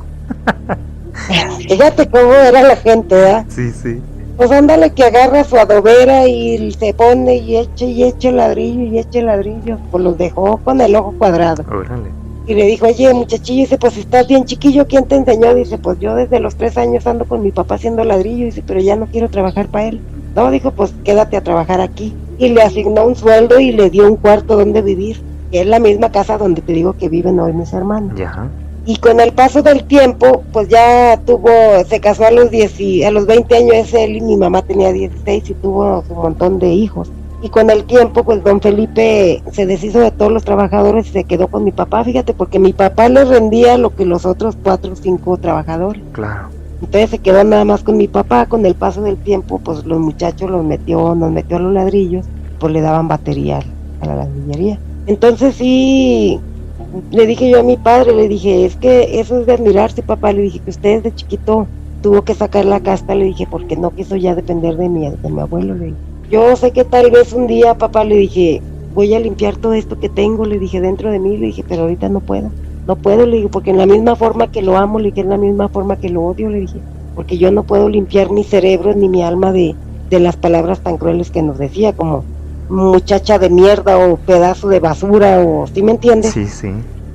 Fíjate cómo era la gente, ¿verdad? Sí, sí. Pues ándale que agarra su adobera y se pone y eche ladrillo, pues los dejó con el ojo cuadrado. Órale. Y le dijo, oye muchachillo, dice, pues estás bien chiquillo, ¿quién te enseñó? Dice, pues yo desde los 3 años ando con mi papá haciendo ladrillo, dice, pero ya no quiero trabajar para él. No, dijo, pues quédate a trabajar aquí. Y le asignó un sueldo y le dio un cuarto donde vivir, que es la misma casa donde te digo que viven hoy mis hermanos. Ya. Y con el paso del tiempo, pues ya se casó a los 20 años él, y mi mamá tenía 16 y tuvo un montón de hijos. Y con el tiempo, pues don Felipe se deshizo de todos los trabajadores y se quedó con mi papá, fíjate, porque mi papá le rendía lo que los otros 4 o 5 trabajadores. Claro. Entonces se quedó nada más con mi papá. Con el paso del tiempo, pues los muchachos nos metió a los ladrillos, pues le daban batería a la ladrillería. Entonces sí, le dije yo a mi padre, le dije, es que eso es de admirarse, papá. Le dije que usted desde chiquito tuvo que sacar la casta, le dije, porque no quiso ya depender de mi abuelo. Le dije, yo sé que tal vez un día, papá, le dije, voy a limpiar todo esto que tengo, le dije, dentro de mí, le dije, pero ahorita no puedo, le dije, porque en la misma forma que lo amo, le dije, en la misma forma que lo odio, le dije, porque yo no puedo limpiar mi cerebro ni mi alma de las palabras tan crueles que nos decía, como muchacha de mierda o pedazo de basura, o ¿sí me entiendes? Sí, sí.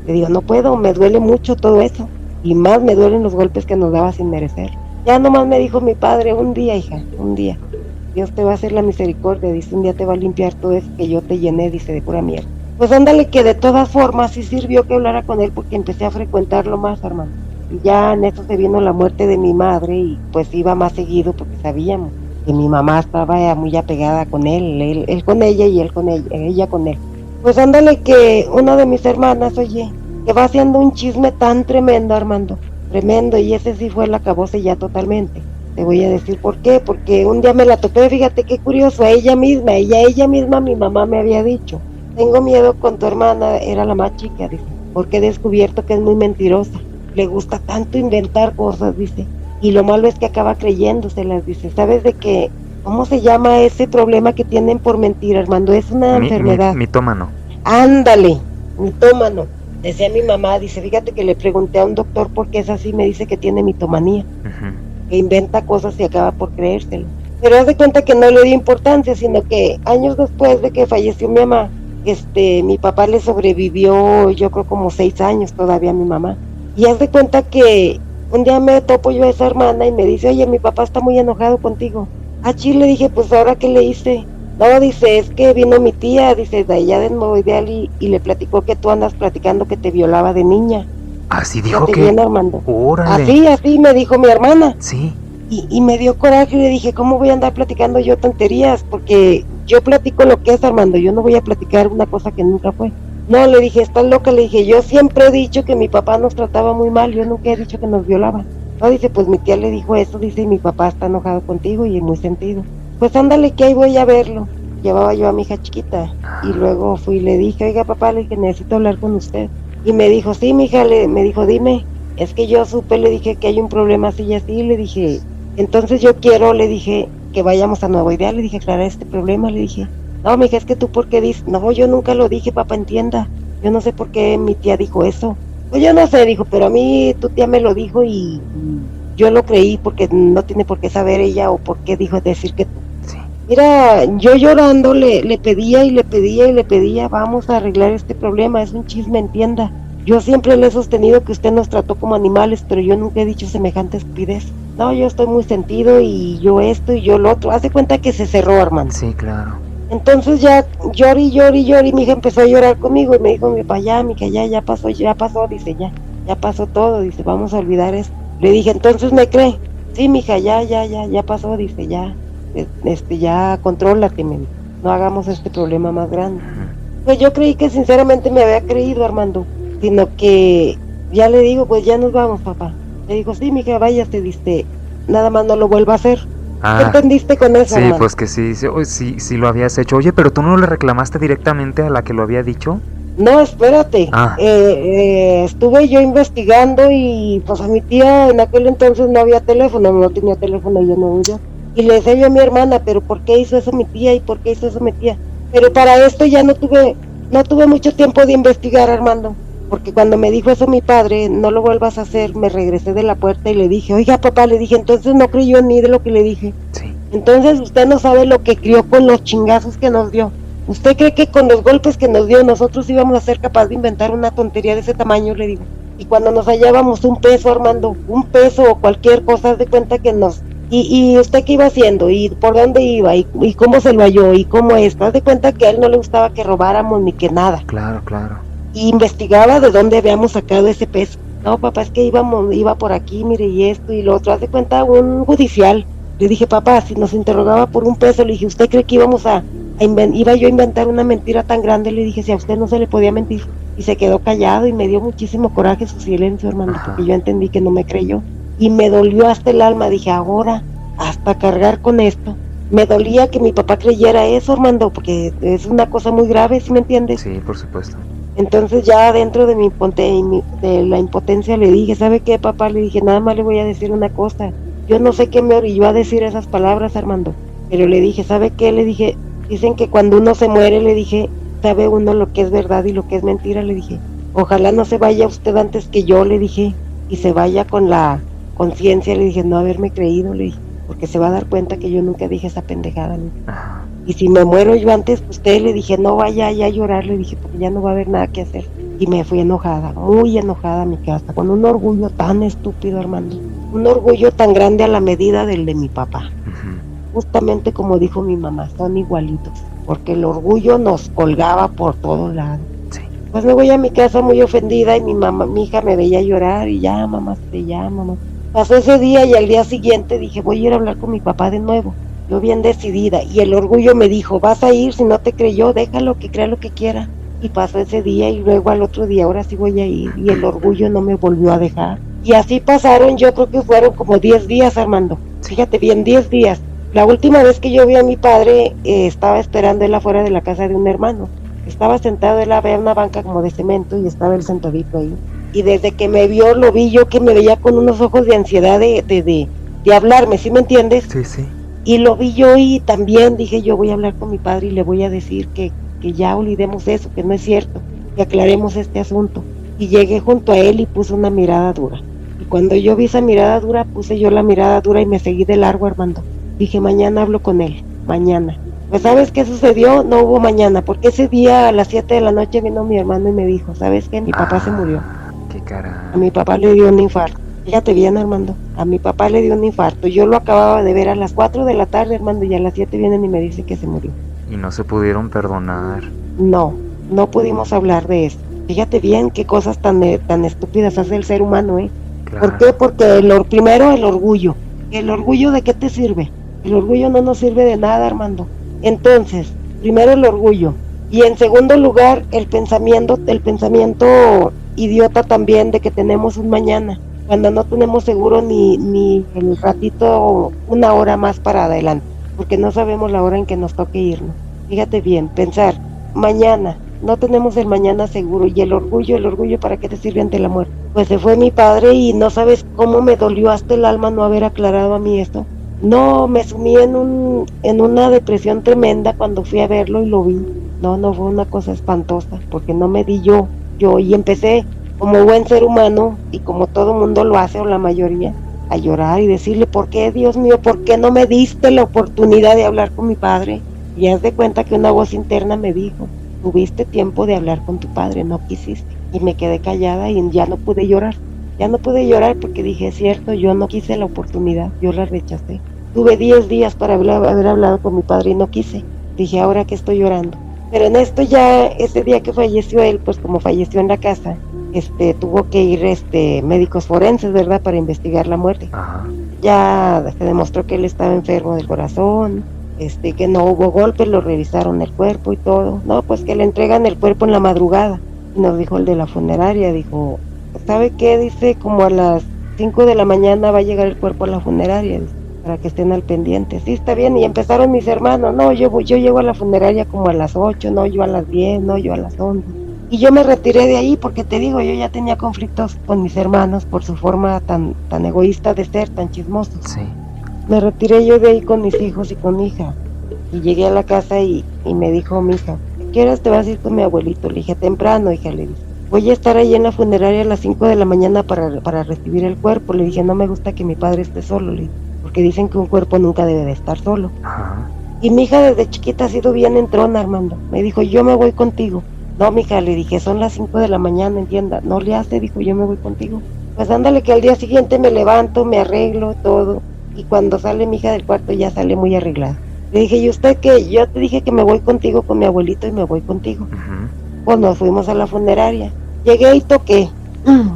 Le digo, no puedo, me duele mucho todo eso, y más me duelen los golpes que nos daba sin merecer. Ya nomás me dijo mi padre, un día, hija, un día, Dios te va a hacer la misericordia, dice, un día te va a limpiar todo eso que yo te llené, dice, de pura mierda. Pues ándale, que de todas formas sí sirvió que hablara con él, porque empecé a frecuentarlo más, hermano. Y ya en eso se vino la muerte de mi madre, y pues iba más seguido porque sabíamos que mi mamá estaba muy apegada con él con ella y él con ella con él. Pues ándale, que una de mis hermanas, oye, que va haciendo un chisme tan tremendo, Armando, tremendo, y ese sí fue el acabose ya totalmente. Te voy a decir por qué, porque un día me la topé, fíjate qué curioso, a ella misma, mi mamá me había dicho, tengo miedo con tu hermana, era la más chica, dice, porque he descubierto que es muy mentirosa, le gusta tanto inventar cosas, dice, y lo malo es que acaba creyéndoselas, dice, ¿sabes de qué? ¿Cómo se llama ese problema que tienen por mentir, Armando? Es una enfermedad. Mitómano. Ándale, mitómano. Decía mi mamá, dice, fíjate que le pregunté a un doctor por qué es así, me dice que tiene mitomanía. Que inventa cosas y acaba por creérselo. Pero haz de cuenta que no le dio importancia, sino que años después de que falleció mi mamá, mi papá le sobrevivió, yo creo como 6 años todavía a mi mamá. Y haz de cuenta que un día me topo yo a esa hermana y me dice, oye, mi papá está muy enojado contigo. Ah, sí, le dije, pues ahora qué le hice. No, dice, es que vino mi tía, dice, de allá de Nuevo Ideal y le platicó que tú andas platicando que te violaba de niña. Así dijo que... Bien, Armando. Órale. Así me dijo mi hermana. Sí. Y me dio coraje y le dije, ¿cómo voy a andar platicando yo tonterías? Porque yo platico lo que es, Armando, yo no voy a platicar una cosa que nunca fue. No, le dije, estás loca, le dije, yo siempre he dicho que mi papá nos trataba muy mal, yo nunca he dicho que nos violaba. No, dice, pues mi tía le dijo eso, dice, y mi papá está enojado contigo y es muy sentido. Pues ándale, que ahí voy a verlo. Llevaba yo a mi hija chiquita y luego fui y le dije, oiga papá, le dije, necesito hablar con usted. Y me dijo, sí, mi hija, me dijo, dime, es que yo supe, le dije que hay un problema así y así, le dije, entonces yo quiero, le dije, que vayamos a Nuevo Ideal, le dije, aclarar este problema, le dije, no, mi hija, es que tú, ¿por qué dices? No, yo nunca lo dije, papá, entienda, yo no sé por qué mi tía dijo eso. Pues yo no sé, dijo, pero a mí tu tía me lo dijo y yo lo creí porque no tiene por qué saber ella o por qué dijo decir que tú. Sí. Mira, yo llorando le pedía y le pedía y le pedía, vamos a arreglar este problema, es un chisme, entienda. Yo siempre le he sostenido que usted nos trató como animales, pero yo nunca he dicho semejante estupidez. No, yo estoy muy sentido y yo esto y yo lo otro. Haz de cuenta que se cerró, hermano. Sí, claro. Entonces ya llori, mi hija empezó a llorar conmigo y me dijo, mi papá, ya, mija, ya pasó, dice, ya pasó todo, dice, vamos a olvidar esto. Le dije, entonces, ¿me cree? Sí, mija, ya pasó, dice, ya contrólate, no hagamos este problema más grande. Pues yo creí que sinceramente me había creído, Armando, sino que ya le digo, pues ya nos vamos, papá. Le digo, sí, mija, váyase, dice, nada más no lo vuelva a hacer. ¿Qué entendiste con eso, sí, hermano? pues que sí lo habías hecho. Oye, pero tú no le reclamaste directamente a la que lo había dicho. No, espérate, estuve yo investigando y pues a mi tía en aquel entonces no había teléfono, no tenía teléfono yo no yo. Y le decía yo a mi hermana, pero ¿por qué hizo eso mi tía? ¿Y por qué hizo eso mi tía? Pero para esto ya no tuve mucho tiempo de investigar, Armando, porque cuando me dijo eso mi padre, no lo vuelvas a hacer, me regresé de la puerta y le dije, oiga papá, le dije, entonces no creyó en mí de lo que le dije. Sí. Entonces usted no sabe lo que crió con los chingazos que nos dio. ¿Usted cree que con los golpes que nos dio nosotros íbamos a ser capaces de inventar una tontería de ese tamaño? Le digo. Y cuando nos hallábamos un peso, Armando, un peso o cualquier cosa, haz de cuenta que nos y usted qué iba haciendo, y por dónde iba, y cómo se lo halló, y cómo esto. Haz de cuenta que a él no le gustaba que robáramos ni que nada. Claro, claro. Y investigaba de dónde habíamos sacado ese peso. No, papá, es que iba por aquí, mire, y esto y lo otro. Haz de cuenta, un judicial. Le dije, papá, si nos interrogaba por un peso, le dije, ¿usted cree que iba yo a inventar una mentira tan grande? Le dije, si a usted no se le podía mentir. Y se quedó callado y me dio muchísimo coraje su silencio, hermano, porque yo entendí que no me creyó. Y me dolió hasta el alma. Dije, ahora, hasta cargar con esto. Me dolía que mi papá creyera eso, Armando, porque es una cosa muy grave, ¿sí me entiendes? Sí, por supuesto. Entonces ya dentro de de la impotencia le dije, ¿sabe qué, papá? Le dije, nada más le voy a decir una cosa. Yo no sé qué me orilló a decir esas palabras, Armando, pero le dije, ¿sabe qué? Le dije, dicen que cuando uno se muere, le dije, sabe uno lo que es verdad y lo que es mentira, le dije. Ojalá no se vaya usted antes que yo, le dije, y se vaya con la conciencia, le dije, no haberme creído, le dije, porque se va a dar cuenta que yo nunca dije esa pendejada, le dije. Ajá. Y si me muero yo antes que usted, le dije, no vaya ya a llorar, le dije, porque ya no va a haber nada que hacer. Y me fui enojada, muy enojada a mi casa, con un orgullo tan estúpido, Armando. Un orgullo tan grande a la medida del de mi papá. Justamente como dijo mi mamá, son igualitos, porque el orgullo nos colgaba por todos lados. Sí. Pues me voy a mi casa muy ofendida y mi hija me veía llorar y ya, mamá. Pasó ese día y al día siguiente dije, voy a ir a hablar con mi papá de nuevo. Yo bien decidida, y el orgullo me dijo, vas a ir, si no te creyó, déjalo, que crea lo que quiera. Y pasó ese día y luego al otro día, ahora sí voy a ir, y el orgullo no me volvió a dejar. Y así pasaron, yo creo que fueron como 10 días, Armando. Fíjate bien, 10 días. La última vez que yo vi a mi padre, estaba esperando él afuera de la casa de un hermano. Estaba sentado, él había una banca como de cemento y estaba él sentadito ahí. Y desde que me vio, lo vi yo que me veía con unos ojos de ansiedad de hablarme, ¿sí me entiendes? Sí, sí. Y lo vi yo y también dije, yo voy a hablar con mi padre y le voy a decir que ya olvidemos eso, que no es cierto, que aclaremos este asunto. Y llegué junto a él y puse una mirada dura. Y cuando yo vi esa mirada dura, puse yo la mirada dura y me seguí de largo, Armando. Dije, mañana hablo con él, mañana. Pues ¿sabes qué sucedió? No hubo mañana, porque ese día a las 7 de la noche vino mi hermano y me dijo, ¿sabes qué? Mi papá se murió. Qué cara. A mi papá le dio un infarto. Fíjate bien, Armando, a mi papá le dio un infarto. Yo lo acababa de ver a las 4 de la tarde, Armando, y a las 7 vienen y me dicen que se murió. Y no se pudieron perdonar. No pudimos hablar de eso. Fíjate bien qué cosas tan estúpidas hace el ser humano, ¿eh? Claro. ¿Por qué? Porque primero el orgullo. ¿El orgullo de qué te sirve? El orgullo no nos sirve de nada, Armando. Entonces, primero el orgullo. Y en segundo lugar, el pensamiento idiota también de que tenemos un mañana, cuando no tenemos seguro ni el ratito, una hora más para adelante, porque no sabemos la hora en que nos toque irnos. Fíjate bien, pensar, mañana, no tenemos el mañana seguro, y el orgullo, ¿para qué te sirve ante la muerte? Pues se fue mi padre y no sabes cómo me dolió hasta el alma no haber aclarado a mí esto. No, me sumí en una depresión tremenda cuando fui a verlo y lo vi. No fue una cosa espantosa, porque no me di yo, y empecé como buen ser humano, y como todo mundo lo hace, o la mayoría, a llorar y decirle, ¿por qué, Dios mío, por qué no me diste la oportunidad de hablar con mi padre? Y haz de cuenta que una voz interna me dijo, tuviste tiempo de hablar con tu padre, no quisiste. Y me quedé callada y ya no pude llorar. Porque dije, es cierto, yo no quise la oportunidad, yo la rechacé. Tuve 10 días para haber hablado con mi padre y no quise. Dije, ahora que estoy llorando. Pero en esto ya, ese día que falleció él, pues como falleció en la casa, tuvo que ir médicos forenses, ¿verdad?, para investigar la muerte. Ajá. Ya se demostró que él estaba enfermo del corazón, que no hubo golpes, lo revisaron el cuerpo y todo. No, pues que le entregan el cuerpo en la madrugada. Y nos dijo el de la funeraria, dijo, ¿sabe qué? Dice, como a las 5 de la mañana va a llegar el cuerpo a la funeraria, dice, para que estén al pendiente. Sí, está bien. Y empezaron mis hermanos, no, yo llego a la funeraria como a las 8, no, yo a las 10, no, yo a las 11. Y yo me retiré de ahí porque te digo, yo ya tenía conflictos con mis hermanos por su forma tan egoísta de ser, tan chismosos. Sí. Me retiré yo de ahí con mis hijos y con mi hija. Y llegué a la casa y me dijo mi hija, ¿a qué horas te vas a ir con mi abuelito? Le dije, temprano, hija, le dije. Voy a estar ahí en la funeraria a las 5 de la mañana para recibir el cuerpo. Le dije, no me gusta que mi padre esté solo, le dije, porque dicen que un cuerpo nunca debe de estar solo. Ajá. Y mi hija desde chiquita ha sido bien entrona, Armando. Me dijo, yo me voy contigo. No, mija, le dije, son las 5 de la mañana, entienda. No le hace, dijo, yo me voy contigo. Pues ándale que al día siguiente me levanto, me arreglo, todo. y cuando sale mi hija del cuarto ya sale muy arreglada. Le dije, ¿y usted qué? Yo te dije que me voy contigo con mi abuelito y me voy contigo. Ujú. Pues nos fuimos a la funeraria. Llegué y toqué.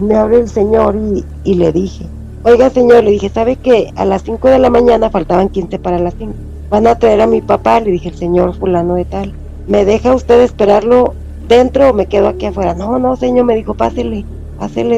Me abre el señor y le dije, oiga señor, le dije, ¿sabe qué? A las 5 de la mañana faltaban 15 para las 5. Van a traer a mi papá, le dije, el señor fulano de tal. ¿Me deja usted esperarlo dentro o me quedo aquí afuera? No, no señor, me dijo, pásele,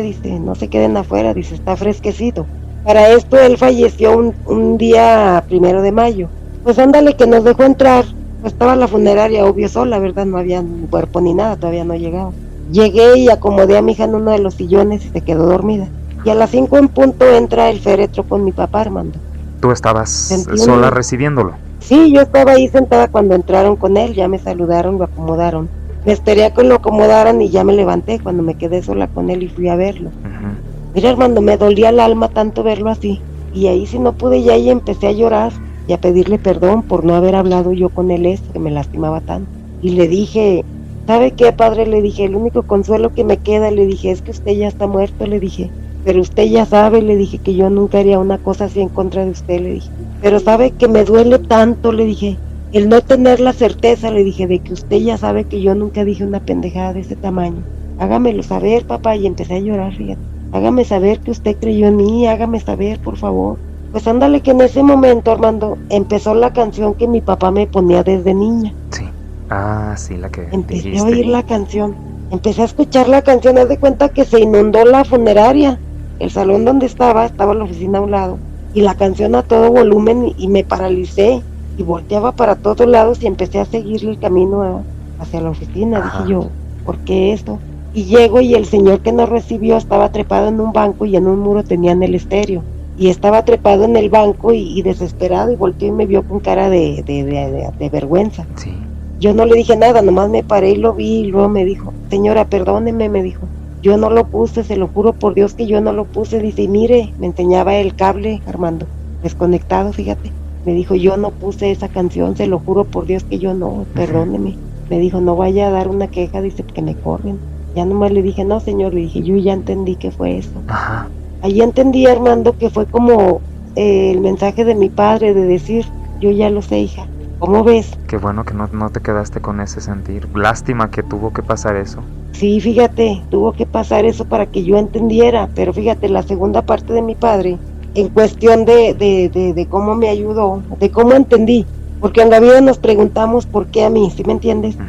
dice, no se queden afuera, dice, está fresquecito. Para esto él falleció un día 1 de mayo. Pues ándale que nos dejó entrar, pues estaba la funeraria, obvio sola, ¿verdad? No había ni cuerpo ni nada, todavía no llegaba. Llegué y acomodé a mi hija en uno de los sillones y se quedó dormida. Y a las 5 en punto entra el féretro con mi papá, Armando. ¿Tú estabas Sentí sola recibiéndolo? Sí, yo estaba ahí sentada cuando entraron con él, ya me saludaron, lo acomodaron. Me esperé a que lo acomodaran y ya me levanté cuando me quedé sola con él y fui a verlo. Ujú. Mira, Armando, me dolía el alma tanto verlo así. Y ahí sí no pude ya y empecé a llorar y a pedirle perdón por no haber hablado yo con él esto, que me lastimaba tanto. Y le dije, ¿sabe qué, padre? Le dije, el único consuelo que me queda, le dije, es que usted ya está muerto, le dije. Pero usted ya sabe, le dije, que yo nunca haría una cosa así en contra de usted, le dije. Pero sabe que me duele tanto, le dije, el no tener la certeza, le dije, de que usted ya sabe que yo nunca dije una pendejada de ese tamaño. Hágamelo saber, papá, y empecé a llorar, fíjate. Hágame saber que usted creyó en mí, hágame saber, por favor. Pues ándale que en ese momento, Armando, empezó la canción que mi papá me ponía desde niña. Sí. Ah, sí, la que Empecé dijiste. a oír la canción, empecé a escuchar la canción, haz de cuenta que se inundó la funeraria. El salón donde estaba la oficina a un lado, y la canción a todo volumen y me paralicé y volteaba para todos lados y empecé a seguir el camino hacia la oficina. Ajá. Dije yo, ¿por qué esto? Y llego y el señor que nos recibió estaba trepado en un banco y en un muro tenían el estéreo. Y estaba trepado en el banco y desesperado y volteó y me vio con cara de vergüenza. Sí. Yo no le dije nada, nomás me paré y lo vi y luego me dijo, señora, perdóneme, me dijo, yo no lo puse, se lo juro por Dios que yo no lo puse. Dice, y mire, me enseñaba el cable, Armando, desconectado, fíjate. Me dijo, yo no puse esa canción, se lo juro por Dios que yo no, perdóneme. Me dijo, no vaya a dar una queja, dice, que me corren. Ya nomás le dije, no señor, le dije, yo ya entendí que fue eso. Ajá. Ahí entendí, Armando, que fue como el mensaje de mi padre de decir, yo ya lo sé, hija, ¿cómo ves? Qué bueno que no te quedaste con ese sentir. Lástima que tuvo que pasar eso. Sí, fíjate, tuvo que pasar eso para que yo entendiera, pero fíjate, la segunda parte de mi padre, en cuestión de cómo me ayudó, de cómo entendí, porque en la vida nos preguntamos por qué a mí, ¿sí me entiendes? Ujú.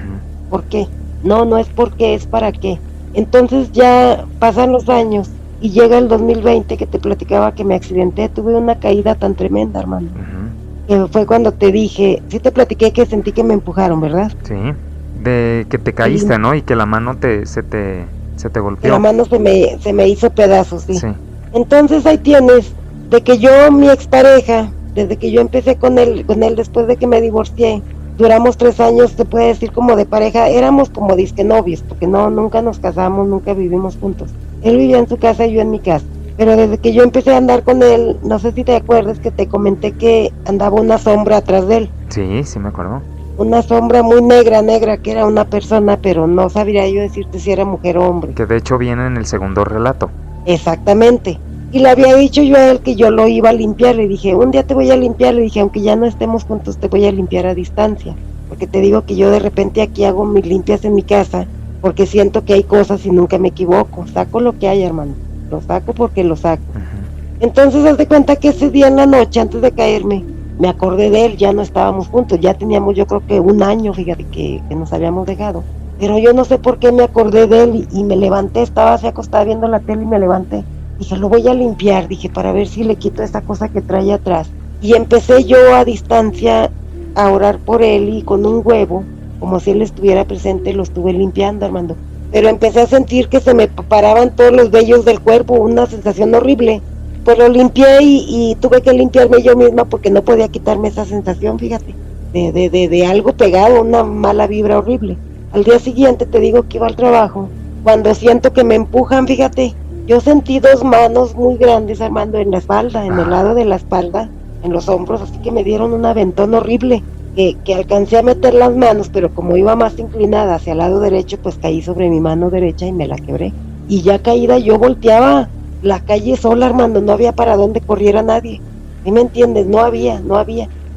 ¿Por qué? No es por qué, es para qué. Entonces ya pasan los años y llega el 2020 que te platicaba que me accidenté, tuve una caída tan tremenda, hermano, que fue cuando te dije, sí te platiqué que sentí que me empujaron, ¿verdad? Sí. De que te caíste, Sí. ¿no? Y que la mano se te Que golpeó. la mano se me hizo pedazos, sí. Sí. Entonces ahí tienes, de que yo, mi expareja, desde que yo empecé con él después de que me divorcié, duramos 3 años, se puede decir como de pareja, éramos como disque novios, porque nunca nos casamos, nunca vivimos juntos. Él vivía en su casa y yo en mi casa. Pero desde que yo empecé a andar con él, no sé si te acuerdas que te comenté que andaba una sombra atrás de él. Sí, me acuerdo. Una sombra muy negra, que era una persona, pero no sabría yo decirte si era mujer o hombre. Que de hecho viene en el segundo relato. Exactamente. Y le había dicho yo a él que yo lo iba a limpiar. Le dije, un día te voy a limpiar. Le dije, aunque ya no estemos juntos, te voy a limpiar a distancia. Porque te digo que yo de repente aquí hago mis limpias en mi casa, porque siento que hay cosas y nunca me equivoco. Saco lo que hay, hermano. Lo saco porque lo saco. Ujú. Entonces, haz de cuenta que ese día en la noche, antes de caerme, me acordé de él, ya no estábamos juntos, ya teníamos yo creo que 1 año, fíjate, que nos habíamos dejado. Pero yo no sé por qué me acordé de él y me levanté, estaba así acostada viendo la tele y me levanté. Dije, lo voy a limpiar, dije, para ver si le quito esa cosa que trae atrás. Y empecé yo a distancia a orar por él y con un huevo, como si él estuviera presente, lo estuve limpiando, Armando. Pero empecé a sentir que se me paraban todos los vellos del cuerpo, una sensación horrible. Pues lo limpié y tuve que limpiarme yo misma porque no podía quitarme esa sensación, fíjate, de algo pegado, una mala vibra horrible. Al día siguiente te digo que iba al trabajo, cuando siento que me empujan, fíjate, yo sentí 2 manos muy grandes, Armando, en la espalda, en el lado de la espalda, en los hombros, así que me dieron un aventón horrible, que alcancé a meter las manos, pero como iba más inclinada hacia el lado derecho, pues caí sobre mi mano derecha y me la quebré. Y ya caída yo volteaba la calle sola, Armando, no había para dónde corriera nadie. ¿Sí me entiendes? No había.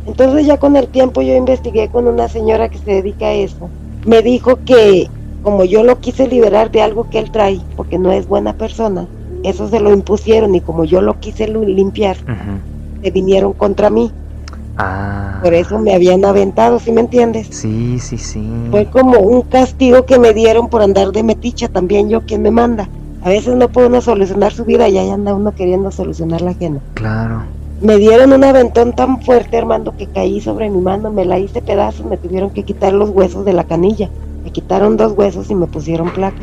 Entonces ya con el tiempo yo investigué con una señora que se dedica a eso. Me dijo que como yo lo quise liberar de algo que él trae, porque no es buena persona, eso se lo impusieron y como yo lo quise limpiar, se vinieron contra mí. Por eso me habían aventado, ¿sí me entiendes? Sí. Fue como un castigo que me dieron por andar de meticha, también yo quien me manda. A veces no puede uno solucionar su vida y ahí anda uno queriendo solucionar la ajena. Claro. Me dieron un aventón tan fuerte, Armando, que caí sobre mi mano, me la hice pedazos, me tuvieron que quitar los huesos de la canilla. Me quitaron 2 huesos y me pusieron placa.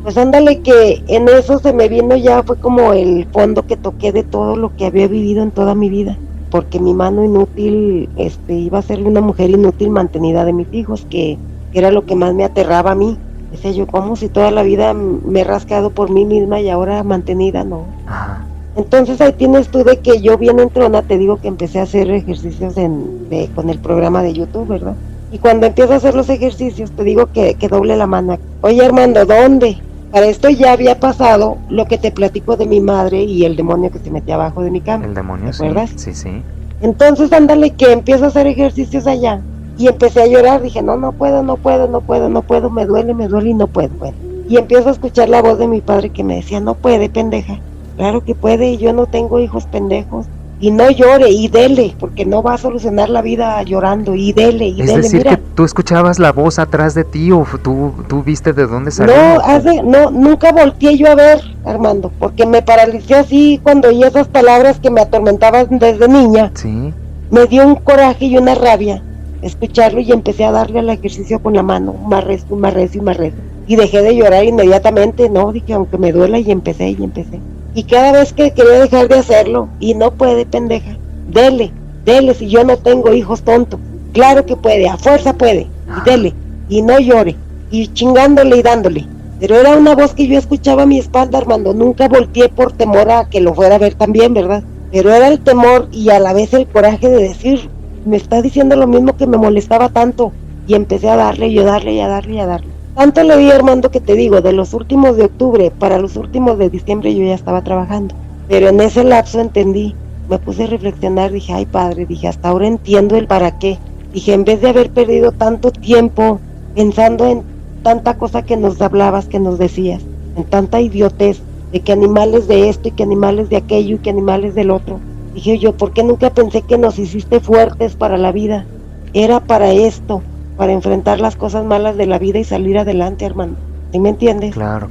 Pues ándale que en eso se me vino ya, fue como el fondo que toqué de todo lo que había vivido en toda mi vida. Porque mi mano inútil, iba a ser una mujer inútil mantenida de mis hijos, que era lo que más me aterraba a mí. Decía yo, ¿cómo si toda la vida me he rascado por mí misma y ahora mantenida? No. Entonces ahí tienes tú de que yo bien entrona, te digo que empecé a hacer ejercicios con el programa de YouTube, ¿verdad? Y cuando empiezo a hacer los ejercicios, te digo que doble la mano. Oye, Armando, ¿dónde? Para esto ya había pasado lo que te platico de mi madre y el demonio que se metía abajo de mi cama. El demonio, ¿te acuerdas? Sí. Entonces ándale que empiezo a hacer ejercicios allá y empecé a llorar, dije, no puedo, me duele y no puedo. Bueno, y empiezo a escuchar la voz de mi padre que me decía, no puede, pendeja. Claro que puede, y yo no tengo hijos pendejos. Y no llore, y dele, porque no va a solucionar la vida llorando, y dele. Es decir, mira, que tú escuchabas la voz atrás de ti, o tú viste de dónde salía. No, nunca volteé yo a ver, Armando, porque me paralicé así cuando oí esas palabras que me atormentaban desde niña. Sí. Me dio un coraje y una rabia escucharlo y empecé a darle al ejercicio con la mano, más recio. Y dejé de llorar inmediatamente, no, dije, aunque me duela, y empecé. Y cada vez que quería dejar de hacerlo, y no puede, pendeja, dele, si yo no tengo hijos tontos, claro que puede, a fuerza puede, y dele, y no llore, y chingándole y dándole. Pero era una voz que yo escuchaba a mi espalda, Armando, nunca volteé por temor a que lo fuera a ver también, ¿verdad? Pero era el temor y a la vez el coraje de decir, me está diciendo lo mismo que me molestaba tanto, y empecé a darle. Tanto le di, Armando, que te digo, de los últimos de octubre para los últimos de diciembre yo ya estaba trabajando. Pero en ese lapso entendí, me puse a reflexionar, dije, ay padre, dije, hasta ahora entiendo el para qué. Dije, en vez de haber perdido tanto tiempo pensando en tanta cosa que nos hablabas, que nos decías, en tanta idiotez, de que animales de esto y que animales de aquello y que animales del otro. Dije yo, ¿por qué nunca pensé que nos hiciste fuertes para la vida? Era para esto, para enfrentar las cosas malas de la vida y salir adelante, hermano. ¿Sí me entiendes? Claro.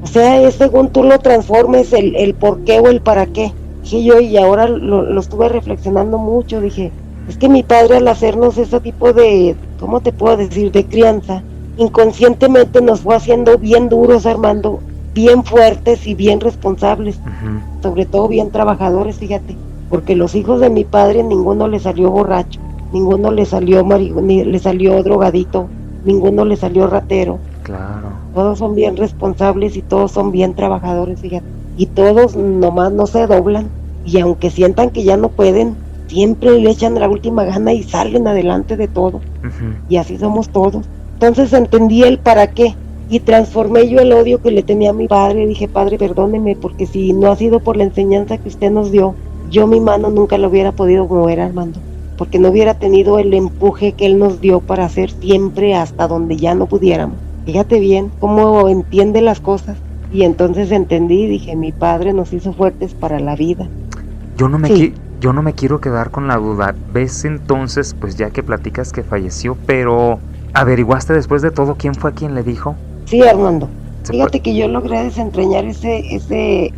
O sea, es según tú lo transformes el por qué o el para qué. Dije yo, y ahora lo estuve reflexionando mucho, dije, es que mi padre al hacernos ese tipo de, ¿cómo te puedo decir?, de crianza, inconscientemente nos fue haciendo bien duros, Armando, bien fuertes y bien responsables, sobre todo bien trabajadores, fíjate, porque los hijos de mi padre ninguno le salió borracho, ninguno le salió ni le salió drogadito, ninguno le salió ratero. Claro. Todos son bien responsables y todos son bien trabajadores, fíjate, y todos nomás no se doblan, y aunque sientan que ya no pueden, siempre le echan la última gana y salen adelante de todo. Y así somos todos. Entonces entendí el para qué y transformé yo el odio que le tenía a mi padre. Dije, padre, perdóneme, porque si no ha sido por la enseñanza que usted nos dio, yo mi mano nunca lo hubiera podido mover, Armando, porque no hubiera tenido el empuje que él nos dio para hacer siempre hasta donde ya no pudiéramos. Fíjate bien cómo entiende las cosas. Y entonces entendí, dije, mi padre nos hizo fuertes para la vida. Yo no me quiero quedar con la duda. ¿Ves entonces, pues ya que platicas que falleció, pero averiguaste después de todo quién fue quien le dijo? Sí, Armando. Fíjate que yo logré desentrañar ese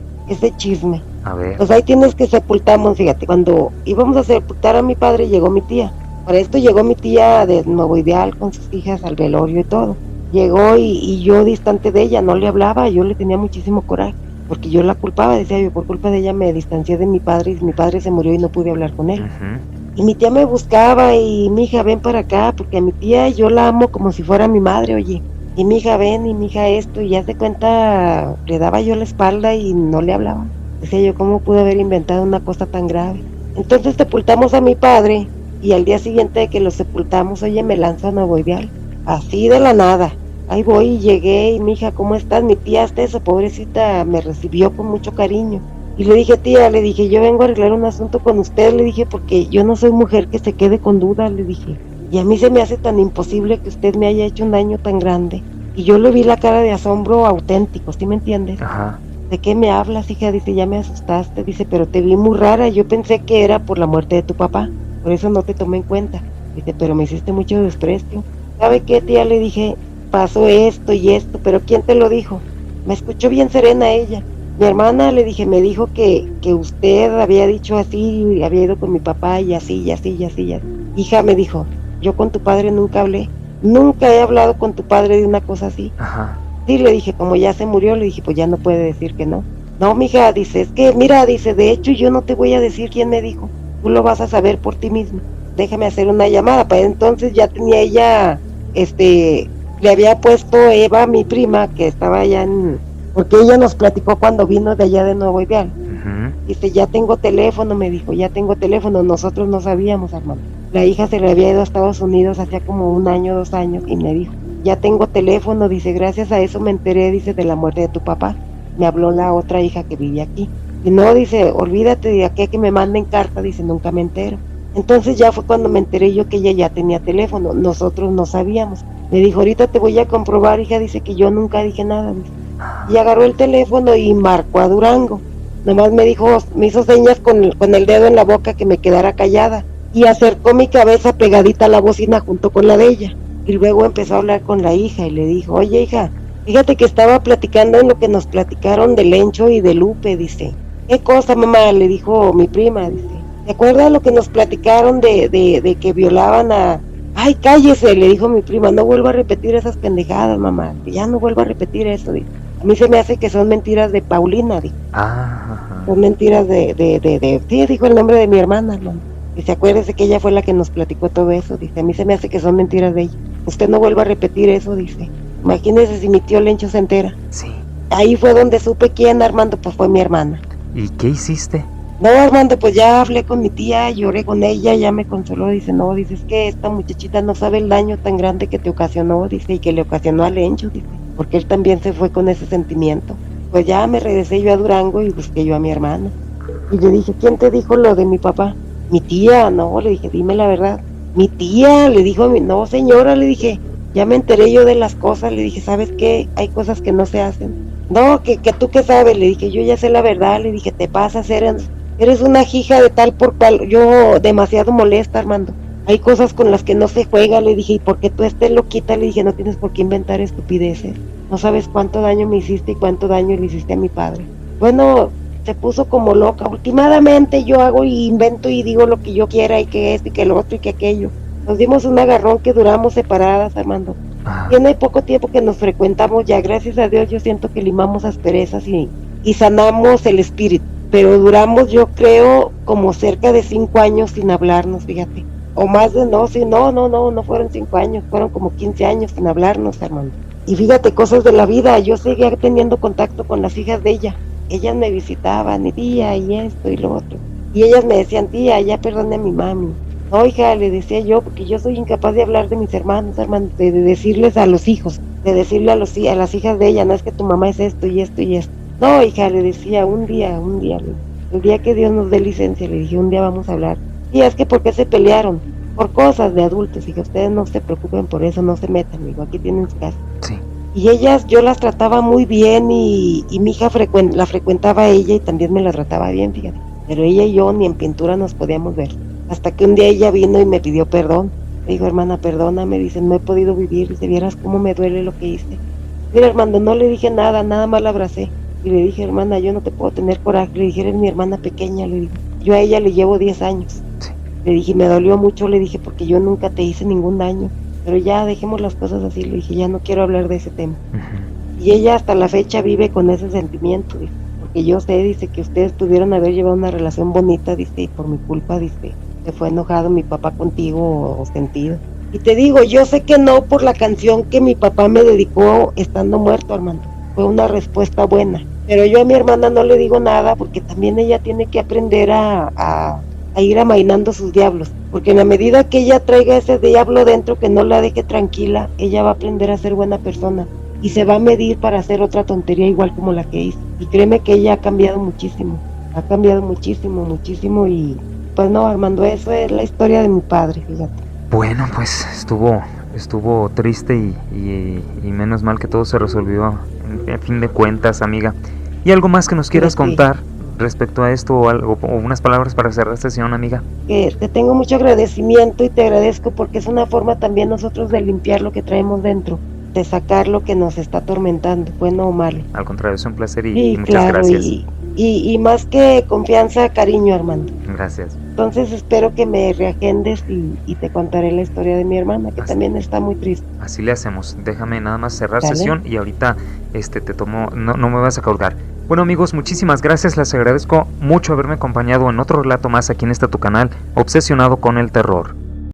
chisme. A ver. Pues ahí tienes que sepultamos, fíjate, cuando íbamos a sepultar a mi padre llegó mi tía. Para esto llegó mi tía de Nuevo Ideal con sus hijas al velorio y todo. Llegó y yo distante de ella, no le hablaba, yo le tenía muchísimo coraje, porque yo la culpaba, decía yo, por culpa de ella me distancié de mi padre y mi padre se murió y no pude hablar con él. Y mi tía me buscaba y mi hija ven para acá, porque a mi tía yo la amo como si fuera mi madre, oye. Y mi hija ven y mi hija esto, y ya de cuenta le daba yo la espalda y no le hablaba. Decía yo, ¿cómo pude haber inventado una cosa tan grave? Entonces sepultamos a mi padre y al día siguiente de que lo sepultamos, oye, me lanzo a Nuevo Ideal, así de la nada. Ahí voy y llegué y mi hija, ¿cómo estás? Mi tía hasta esa pobrecita me recibió con mucho cariño. Y le dije, tía, le dije, yo vengo a arreglar un asunto con usted, le dije, porque yo no soy mujer que se quede con dudas, le dije. Y a mí se me hace tan imposible que usted me haya hecho un daño tan grande. Y yo le vi la cara de asombro auténtico, ¿sí me entiendes? Ajá. ¿De qué me hablas, hija? Dice, ya me asustaste, dice, pero te vi muy rara, yo pensé que era por la muerte de tu papá, por eso no te tomé en cuenta. Dice, pero me hiciste mucho desprecio. ¿Sabe qué, tía? Le dije, pasó esto y esto, pero ¿quién te lo dijo? Me escuchó bien serena ella. Mi hermana, le dije, me dijo que usted había dicho así, y había ido con mi papá y así, y así, y así, y así. Hija, me dijo, yo con tu padre nunca hablé, nunca he hablado con tu padre de una cosa así. Ajá. Sí, le dije, como ya se murió, le dije, pues ya no puede decir que no. No, mija, dice, es que, mira, dice, de hecho yo no te voy a decir quién me dijo, tú lo vas a saber por ti mismo. Déjame hacer una llamada. Para entonces ya tenía ella, le había puesto Eva, mi prima, que estaba allá porque ella nos platicó cuando vino de allá de Nuevo Ideal. Dice, ya tengo teléfono, me dijo, ya tengo teléfono. Nosotros no sabíamos, hermano. La hija se le había ido a Estados Unidos hacía como 1 año, 2 años, y me dijo, ya tengo teléfono, dice, gracias a eso me enteré, dice, de la muerte de tu papá. Me habló la otra hija que vive aquí. Y no, dice, olvídate de aquí que me manden carta, dice, nunca me entero. Entonces ya fue cuando me enteré yo que ella ya tenía teléfono, nosotros no sabíamos. Me dijo, ahorita te voy a comprobar, hija, dice que yo nunca dije nada, dice. Y agarró el teléfono y marcó a Durango. Nomás me dijo, me hizo señas con el dedo en la boca que me quedara callada. Y acercó mi cabeza pegadita a la bocina junto con la de ella. Y luego empezó a hablar con la hija y le dijo, oye, hija, fíjate que estaba platicando en lo que nos platicaron de Lencho y de Lupe, dice. ¿Qué cosa, mamá? Le dijo mi prima, dice. ¿Te acuerdas lo que nos platicaron de que violaban a... Ay, cállese, le dijo mi prima, no vuelvo a repetir esas pendejadas, mamá, que ya no vuelvo a repetir eso, dice. A mí se me hace que son mentiras de Paulina, dice. Son mentiras sí, dijo el nombre de mi hermana, hermano. Dice, acuérdese que ella fue la que nos platicó todo eso, dice, a mí se me hace que son mentiras de ella. Usted no vuelva a repetir eso, dice. Imagínese si mi tío Lencho se entera. Sí. Ahí fue donde supe quién, Armando, pues fue mi hermana. ¿Y qué hiciste? No, Armando, pues ya hablé con mi tía, lloré con ella, ya me consoló, dice, no, dice, es que esta muchachita no sabe el daño tan grande que te ocasionó, dice, y que le ocasionó a Lencho, dice, porque él también se fue con ese sentimiento. Pues ya me regresé yo a Durango y busqué yo a mi hermana. Y le dije, ¿quién te dijo lo de mi papá? Mi tía, no, le dije, dime la verdad. Mi tía, le dijo, no señora, le dije, ya me enteré yo de las cosas, le dije, ¿sabes qué? Hay cosas que no se hacen. No, que tú qué sabes, le dije, yo ya sé la verdad, le dije, te pasas, eres una hija de tal por cual, yo demasiado molesta, Armando. Hay cosas con las que no se juega, le dije, y porque tú estés loquita, le dije, no tienes por qué inventar estupideces. No sabes cuánto daño me hiciste y cuánto daño le hiciste a mi padre. Bueno, se puso como loca. Últimamente yo hago y invento y digo lo que yo quiera y que esto y que lo otro y que aquello. Nos dimos un agarrón que duramos separadas, Armando. Tiene poco tiempo que nos frecuentamos ya, gracias a Dios yo siento que limamos asperezas y sanamos el espíritu. Pero duramos, yo creo, como cerca de 5 años sin hablarnos, fíjate. O más de, no fueron 5 años, fueron como 15 años sin hablarnos, Armando. Y fíjate, cosas de la vida, yo seguía teniendo contacto con las hijas de ella. Ellas me visitaban, y tía, y esto y lo otro. Y ellas me decían, tía, ya perdone a mi mami. No, hija, le decía yo, porque yo soy incapaz de hablar de mis hermanos, de decirles a los hijos, de decirle a las hijas de ella, no es que tu mamá es esto y esto y esto. No, hija, le decía, un día, el día que Dios nos dé licencia, le dije, un día vamos a hablar. Y es que, ¿por qué se pelearon? Por cosas de adultos, y que ustedes no se preocupen por eso, no se metan, digo, aquí tienen su casa. Sí. Y ellas, yo las trataba muy bien y mi hija la frecuentaba a ella y también me la trataba bien, fíjate. Pero ella y yo ni en pintura nos podíamos ver. Hasta que un día ella vino y me pidió perdón. Me dijo, hermana, perdóname, dice, no he podido vivir, dice, vieras cómo me duele lo que hice. Mira, Armando, no le dije nada, nada más la abracé. Y le dije, hermana, yo no te puedo tener coraje. Le dije, eres mi hermana pequeña, le dije. Yo a ella le llevo 10 años. Sí. Le dije, me dolió mucho, le dije, porque yo nunca te hice ningún daño. Pero ya dejemos las cosas así, le dije, ya no quiero hablar de ese tema. Y ella hasta la fecha vive con ese sentimiento, dice, porque yo sé, dice, que ustedes pudieron haber llevado una relación bonita, dice, y por mi culpa, dice, se fue enojado mi papá contigo o sentido. Y te digo, yo sé que no por la canción que mi papá me dedicó estando muerto, Armando. Fue una respuesta buena. Pero yo a mi hermana no le digo nada porque también ella tiene que aprender a ir amainando sus diablos. Porque en la medida que ella traiga ese diablo dentro, que no la deje tranquila, ella va a aprender a ser buena persona. Y se va a medir para hacer otra tontería igual como la que hizo. Y créeme que ella ha cambiado muchísimo. ha cambiado muchísimo, muchísimo y pues no, Armando, eso es la historia de mi padre, fíjate. Bueno, pues estuvo triste y menos mal que todo se resolvió en fin de cuentas, amiga. ¿Y algo más que nos quieras contar respecto a esto o algo, o unas palabras para cerrar esta sesión, amiga? Que te tengo mucho agradecimiento y te agradezco porque es una forma también nosotros de limpiar lo que traemos dentro, de sacar lo que nos está atormentando, bueno o malo. Al contrario, es un placer y Sí, muchas claro, gracias. y más que confianza, cariño, Armando. Gracias. Entonces espero que me reagendes y te contaré la historia de mi hermana, que también está muy triste. Así le hacemos. Déjame nada más cerrar ¿Sale? sesión y ahorita te tomo, no me vas a colgar. Bueno, amigos, muchísimas gracias, les agradezco mucho haberme acompañado en otro relato más aquí en tu canal, Obsesionado con el Terror.